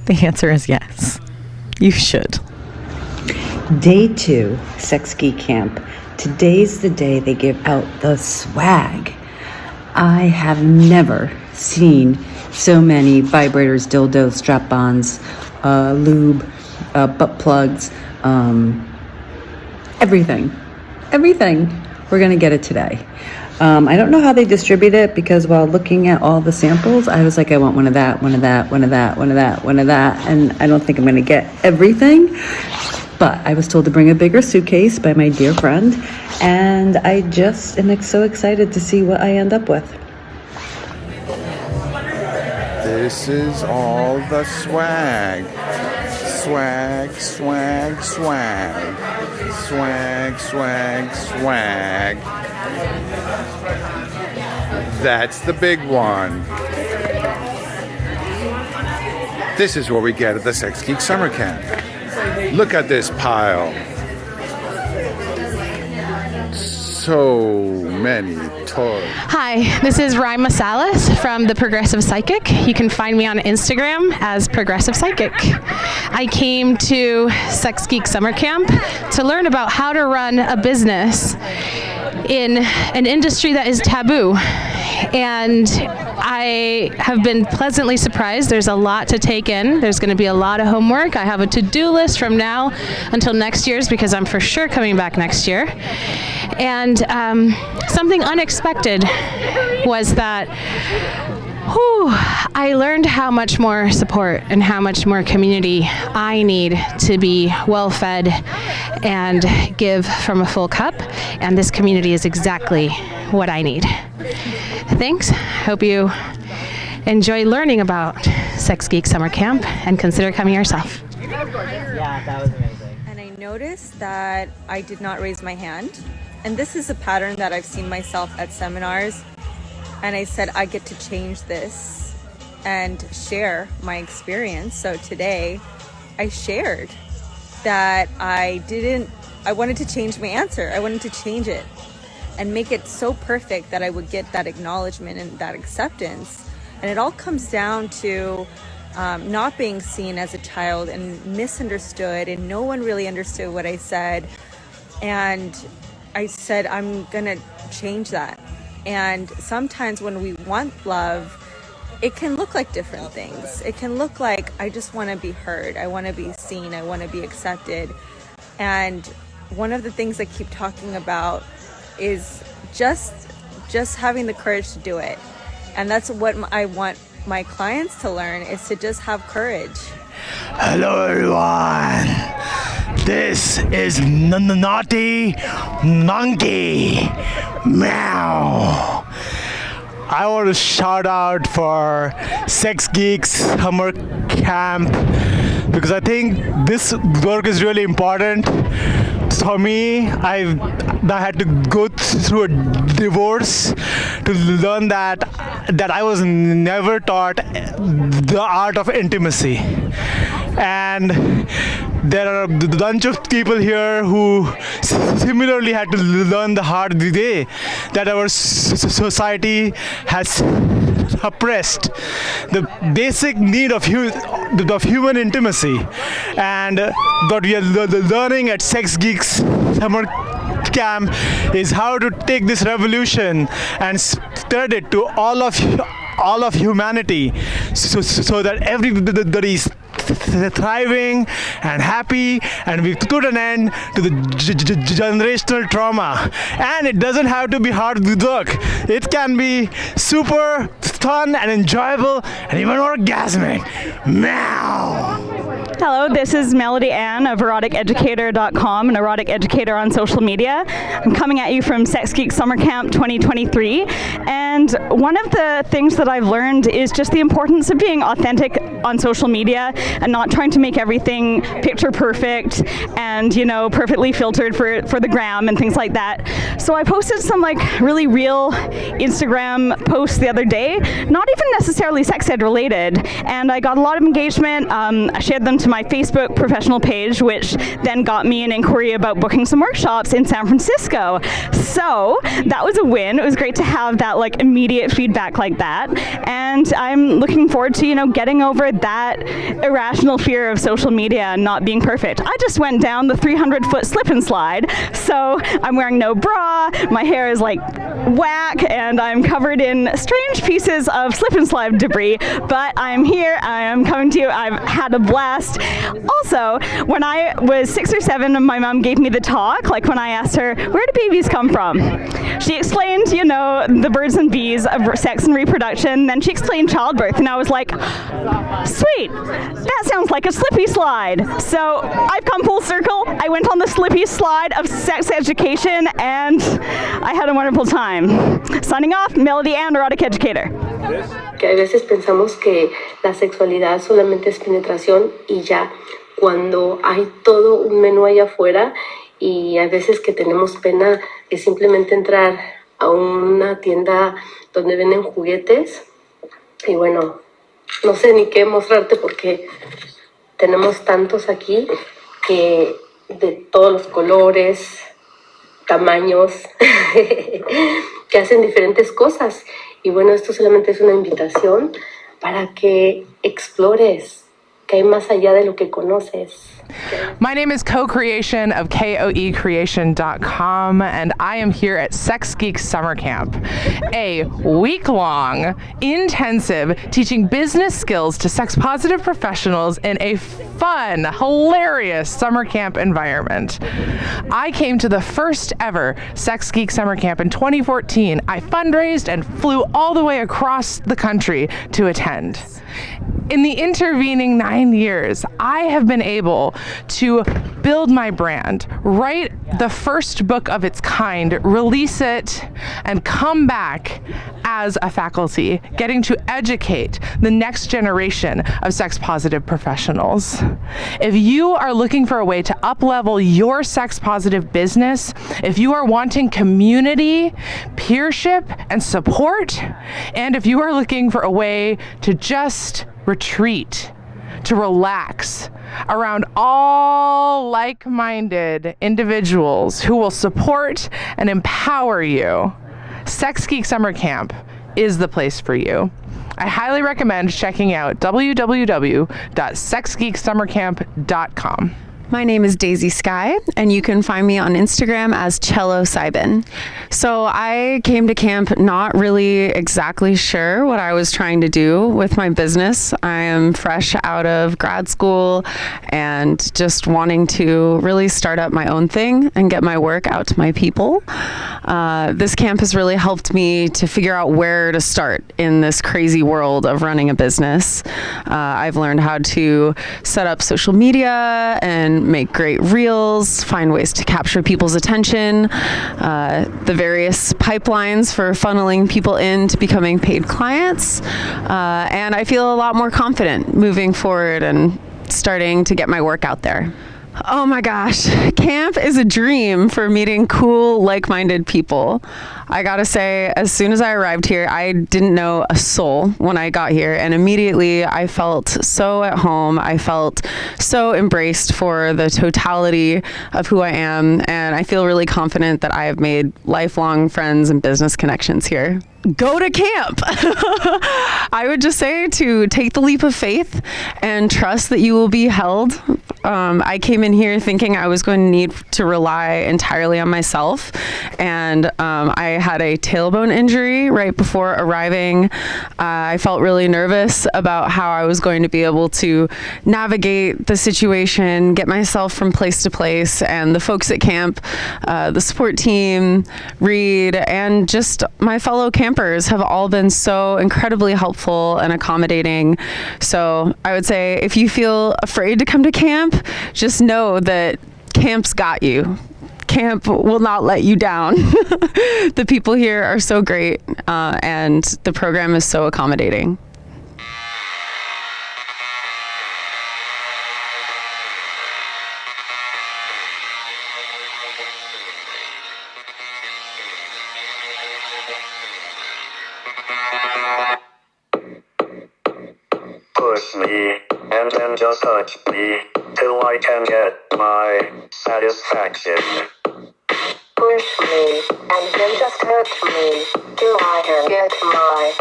the answer is yes. You should. Day 2, Sxx Geek Camp. Today's the day they give out the swag. I have never seen so many vibrators, dildos, strap-ons, lube, butt plugs, everything. We're gonna get it today. I don't know how they distribute it, because while looking at all the samples, I was like, I want one of that, one of that, one of that, one of that, one of that, and I don't think I'm gonna get everything, but I was told to bring a bigger suitcase by my dear friend, and I just am so excited to see what I end up with. This is all the swag. Swag, swag, swag. Swag, swag, swag. That's the big one. This is what we get at the Sxx Geek Summer Camp. Look at this pile. So many toys. Hi, this is Rima Salas from The Progressive Psychic. You can find me on Instagram as Progressive Psychic. I came to Sxx Geek Summer Camp to learn about how to run a business in an industry that is taboo. And I have been pleasantly surprised. There's a lot to take in. There's going to be a lot of homework. I have a to-do list from now until next year's, because I'm for sure coming back next year. And something unexpected was that I learned how much more support and how much more community I need to be well-fed and give from a full cup, and this community is exactly what I need. Thanks. Hope you enjoy learning about Sxx Geek Summer Camp and consider coming yourself. Yeah, that was amazing. And I noticed that I did not raise my hand. And this is a pattern that I've seen myself at seminars. And I said, I get to change this and share my experience. So today I shared that I wanted to change my answer. I wanted to change it and make it so perfect that I would get that acknowledgement and that acceptance. And it all comes down to not being seen as a child and misunderstood, and no one really understood what I said. And I said, I'm gonna change that. And sometimes when we want love, it can look like different things. It can look like, I just want to be heard. I want to be seen. I want to be accepted. And one of the things I keep talking about is just having the courage to do it. And that's what I want my clients to learn, is to just have courage. Hello everyone, this is Naughty Monkey Meow. I want to shout out for Sxx Geek Summer Camp, because I think this work is really important. For me, I had to go through a divorce to learn that I was never taught the art of intimacy. And there are a bunch of people here who similarly had to learn the hard way that our society has suppressed the basic need of human intimacy. And what we are learning at Sxx Geek Summer Camp is how to take this revolution and spread it to all of humanity, so that everybody is thriving and happy, and we've put an end to the generational trauma. And it doesn't have to be hard work. It can be super fun and enjoyable and even orgasmic. Meow. Hello, this is Melody Ann of eroticeducator.com, an erotic educator on social media. I'm coming at you from Sxx Geek Summer Camp 2023. And one of the things that I've learned is just the importance of being authentic on social media and not trying to make everything picture perfect and, you know, perfectly filtered for the gram and things like that. So I posted some really real Instagram posts the other day, not even necessarily sex ed related, and I got a lot of engagement. I shared them to my Facebook professional page, which then got me an inquiry about booking some workshops in San Francisco. So that was a win. It was great to have that immediate feedback like that, and I'm looking forward to getting over that irrational fear of social media and not being perfect. I just went down the 300-foot slip and slide, so I'm wearing no bra, my hair is whack, and I'm covered in strange pieces of slip and slide debris, but I'm here, I am coming to you, I've had a blast. Also, when I was 6 or 7, my mom gave me the talk, when I asked her, where do babies come from? She explained, the birds and bees of sex and reproduction, then she explained childbirth, and I was like, sweet, that sounds like a slippy slide. So I've come full circle. I went on the slippy slide of sex education, and I had a wonderful time. Signing off, Melody Ann, erotic educator. Que a veces pensamos que la sexualidad solamente es penetración y ya, cuando hay todo un menú allá afuera, y a veces que tenemos pena de simplemente entrar a una tienda donde venden juguetes y bueno, no sé ni qué mostrarte porque tenemos tantos aquí que de todos los colores, tamaños, que hacen diferentes cosas. Y bueno, esto solamente es una invitación para que explores que hay más allá de lo que conoces. My name is Co-Creation of KOEcreation.com, and I am here at Sxx Geek Summer Camp, a week-long, intensive teaching business skills to sex-positive professionals in a fun, hilarious summer camp environment. I came to the first ever Sxx Geek Summer Camp in 2014. I fundraised and flew all the way across the country to attend. In the intervening 9 years, I have been able to build my brand, write the first book of its kind, release it, and come back as a faculty, getting to educate the next generation of sex-positive professionals. If you are looking for a way to up-level your sex-positive business, if you are wanting community, peership, and support, and if you are looking for a way to just retreat, to relax, around all like-minded individuals who will support and empower you, Sxx Geek Summer Camp is the place for you. I highly recommend checking out www.sxgeeksummercamp.com. My name is Daisy Sky, and you can find me on Instagram as Cello Sybin. So I came to camp not really exactly sure what I was trying to do with my business. I am fresh out of grad school and just wanting to really start up my own thing and get my work out to my people. This camp has really helped me to figure out where to start in this crazy world of running a business. I've learned how to set up social media and make great reels, find ways to capture people's attention, the various pipelines for funneling people into becoming paid clients, and I feel a lot more confident moving forward and starting to get my work out there. Oh my gosh, camp is a dream for meeting cool, like-minded people. I gotta say, as soon as I arrived here, I didn't know a soul when I got here, and immediately I felt so at home. I felt so embraced for the totality of who I am, and I feel really confident that I have made lifelong friends and business connections here. Go to camp. I would just say to take the leap of faith and trust that you will be held. I came in here thinking I was going to need to rely entirely on myself, and I had a tailbone injury right before arriving. I felt really nervous about how I was going to be able to navigate the situation, get myself from place to place, and the folks at camp, the support team, Reed, and just my fellow campers have all been so incredibly helpful and accommodating. So I would say if you feel afraid to come to camp, just know that camp's got you. Camp will not let you down. The people here are so great, and the program is so accommodating. Push me, and then just touch me, till I can get my satisfaction. Push me, and then just hurt me, till I can get my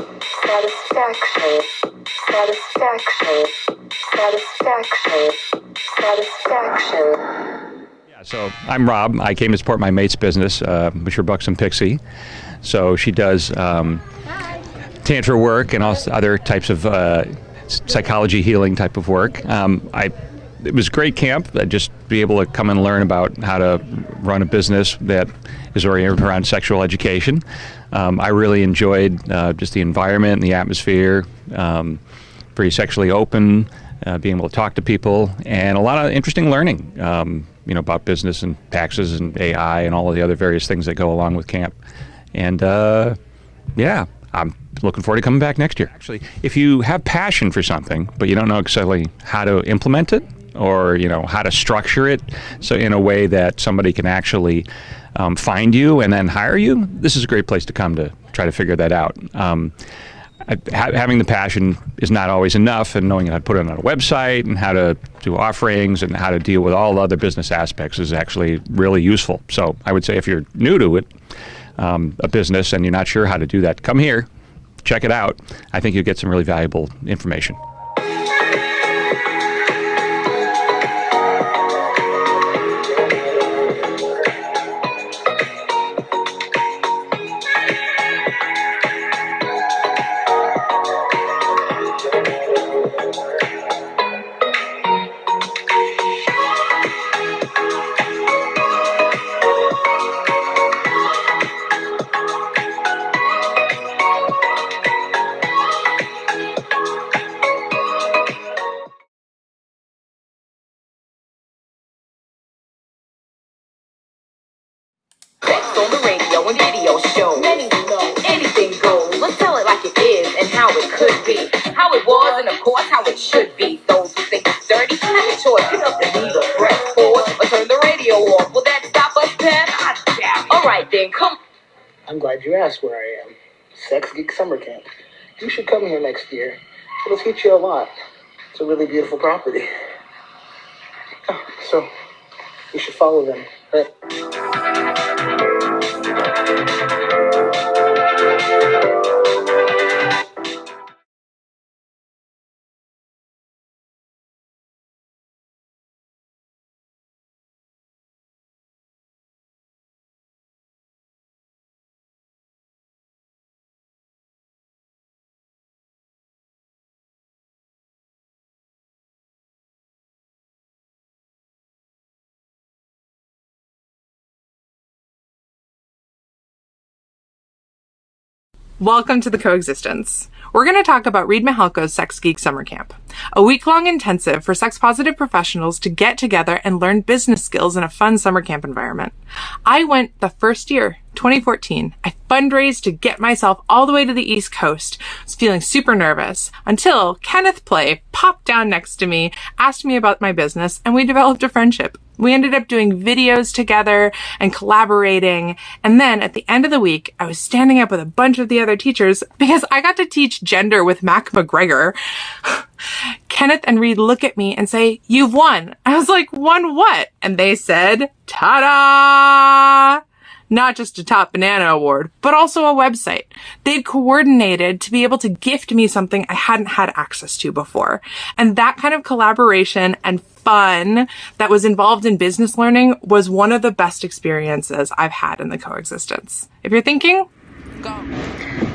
satisfaction. So I'm Rob. I came to support my mate's business, which are Buxom Pixie. So she does tantra work and also other types of psychology healing type of work. It was a great camp. I'd just be able to come and learn about how to run a business that is oriented around sexual education. I really enjoyed just the environment and the atmosphere, very sexually open, being able to talk to people, and a lot of interesting learning, about business and taxes and AI and all of the other various things that go along with camp. And I'm looking forward to coming back next year. Actually, if you have passion for something, but you don't know exactly how to implement it or, how to structure it so in a way that somebody can actually find you and then hire you, this is a great place to come to try to figure that out. Having the passion is not always enough, and knowing how to put it on a website and how to do offerings and how to deal with all the other business aspects is actually really useful. So I would say if you're new to it, a business, and you're not sure how to do that, come here, check it out. I think you'll get some really valuable information. On the radio and video shows. Many know anything goes. Let's tell it like it is and how it could be. How it was and of course how it should be. Those who think it's dirty have a choice. Pick up the needle, press pause, or turn the radio off. Will that stop us, Pen? I doubt it. Alright then, come. I'm glad you asked where I am. Sxx Geek Summer Camp. You should come here next year. It'll teach you a lot. It's a really beautiful property. So you should follow them, right? Welcome to the Coexistence. We're going to talk about Reed Mihalko's Sxx Geek Summer Camp, a week-long intensive for sex-positive professionals to get together and learn business skills in a fun summer camp environment. I went the first year, 2014. I fundraised to get myself all the way to the East Coast. I was feeling super nervous until Kenneth Play popped down next to me, asked me about my business, and we developed a friendship. We ended up doing videos together and collaborating. And then at the end of the week, I was standing up with a bunch of the other teachers because I got to teach gender with Mac McGregor. Kenneth and Reed look at me and say, "You've won." I was like, "Won what?" And they said, "Ta-da!" Not just a Top Banana Award, but also a website. They'd coordinated to be able to gift me something I hadn't had access to before. And that kind of collaboration and fun that was involved in business learning was one of the best experiences I've had in the Coexistence. If you're thinking, go.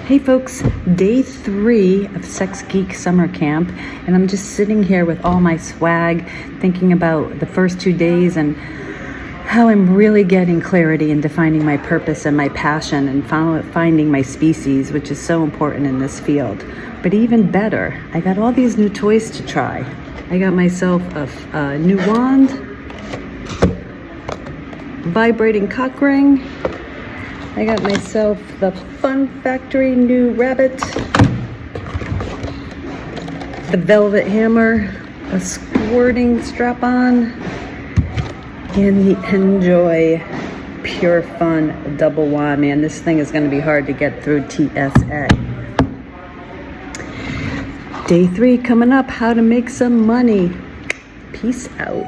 Hey folks, day 3 of Sxx Geek Summer Camp, and I'm just sitting here with all my swag, thinking about the first 2 days and how I'm really getting clarity in defining my purpose and my passion and finding my species, which is so important in this field. But even better, I got all these new toys to try. I got myself a new wand, vibrating cock ring. I got myself the Fun Factory new rabbit, the velvet hammer, a squirting strap-on, and the Enjoy Pure Fun double wand. Man, this thing is going to be hard to get through TSA. Day 3 coming up, how to make some money. Peace out.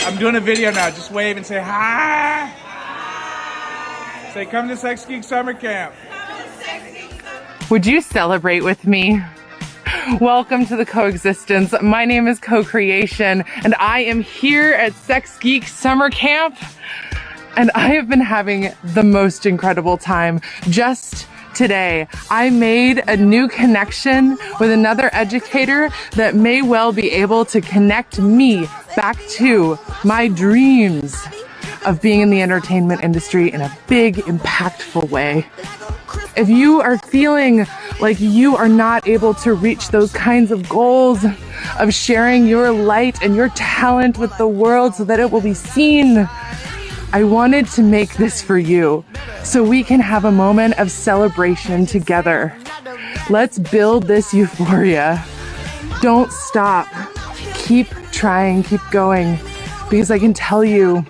I'm doing a video now. Just wave and say hi. Say, come to Sxx Geek Summer Camp. Would you celebrate with me? Welcome to the Coexistence. My name is Co-Creation, and I am here at Sxx Geek Summer Camp, and I have been having the most incredible time. Just today, I made a new connection with another educator that may well be able to connect me back to my dreams of being in the entertainment industry in a big, impactful way. If you are feeling like you are not able to reach those kinds of goals of sharing your light and your talent with the world so that it will be seen, I wanted to make this for you so we can have a moment of celebration together. Let's build this euphoria. Don't stop. Keep trying, keep going, because I can tell you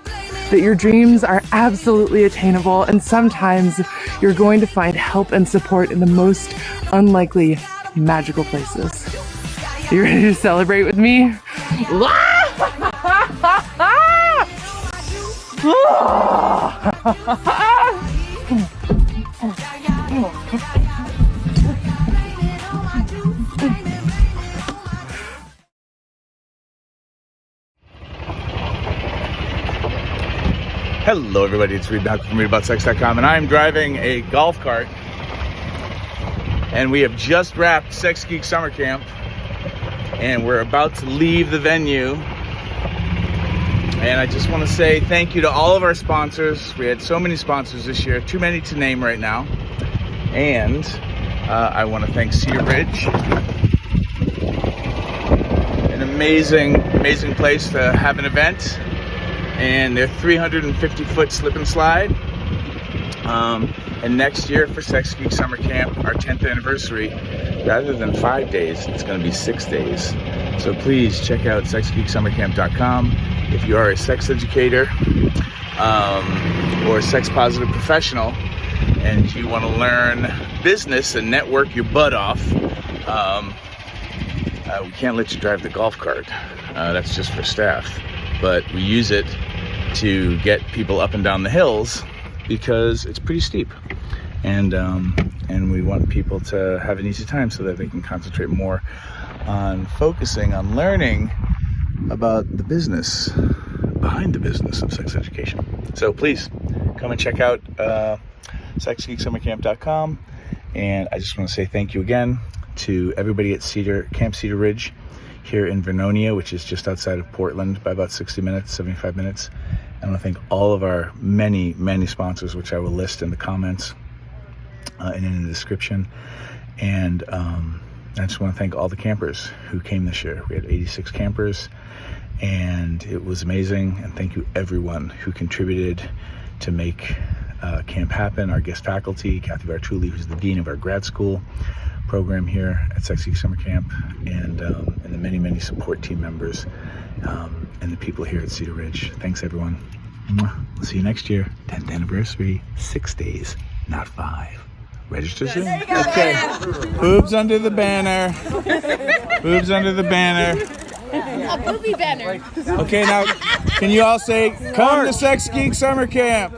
that your dreams are absolutely attainable, and sometimes you're going to find help and support in the most unlikely, magical places. You ready to celebrate with me? Hello everybody, it's Reed Mihalko from readaboutsex.com, and I'm driving a golf cart, and we have just wrapped Sxx Geek Summer Camp, and we're about to leave the venue. And I just want to say thank you to all of our sponsors. We had so many sponsors this year, too many to name right now. And I want to thank Cedar Ridge, an amazing, amazing place to have an event, and their 350-foot slip and slide. And next year for Sxx Geek Summer Camp, our 10th anniversary, rather than 5 days, it's going to be 6 days. So please check out sxgeeksummercamp.com. if you are a sex educator or a sex positive professional and you want to learn business and network your butt off, we can't let you drive the golf cart. That's just for staff. But we use it to get people up and down the hills because it's pretty steep. And we want people to have an easy time so that they can concentrate more on focusing on learning about the business behind the business of sex education. So please come and check out SxGeekSummerCamp.com. And I just want to say thank you again to everybody at Camp Cedar Ridge here in Vernonia, which is just outside of Portland by about 75 minutes. I want to thank all of our many, many sponsors, which I will list in the comments and in the description. And I just want to thank all the campers who came this year. We had 86 campers, and it was amazing. And thank you everyone who contributed to make camp happen. Our guest faculty, Kathy Bartuli, who's the dean of our grad school program here at Sxx Geek Summer Camp, and the many, many support team members and the people here at Cedar Ridge. Thanks, everyone. We'll see you next year. 10th anniversary, 6 days, not 5. Register soon. Okay. Boobs under the banner. Boobs under the banner. A booby banner. Okay, now, can you all say, come to Sxx Geek Summer Camp?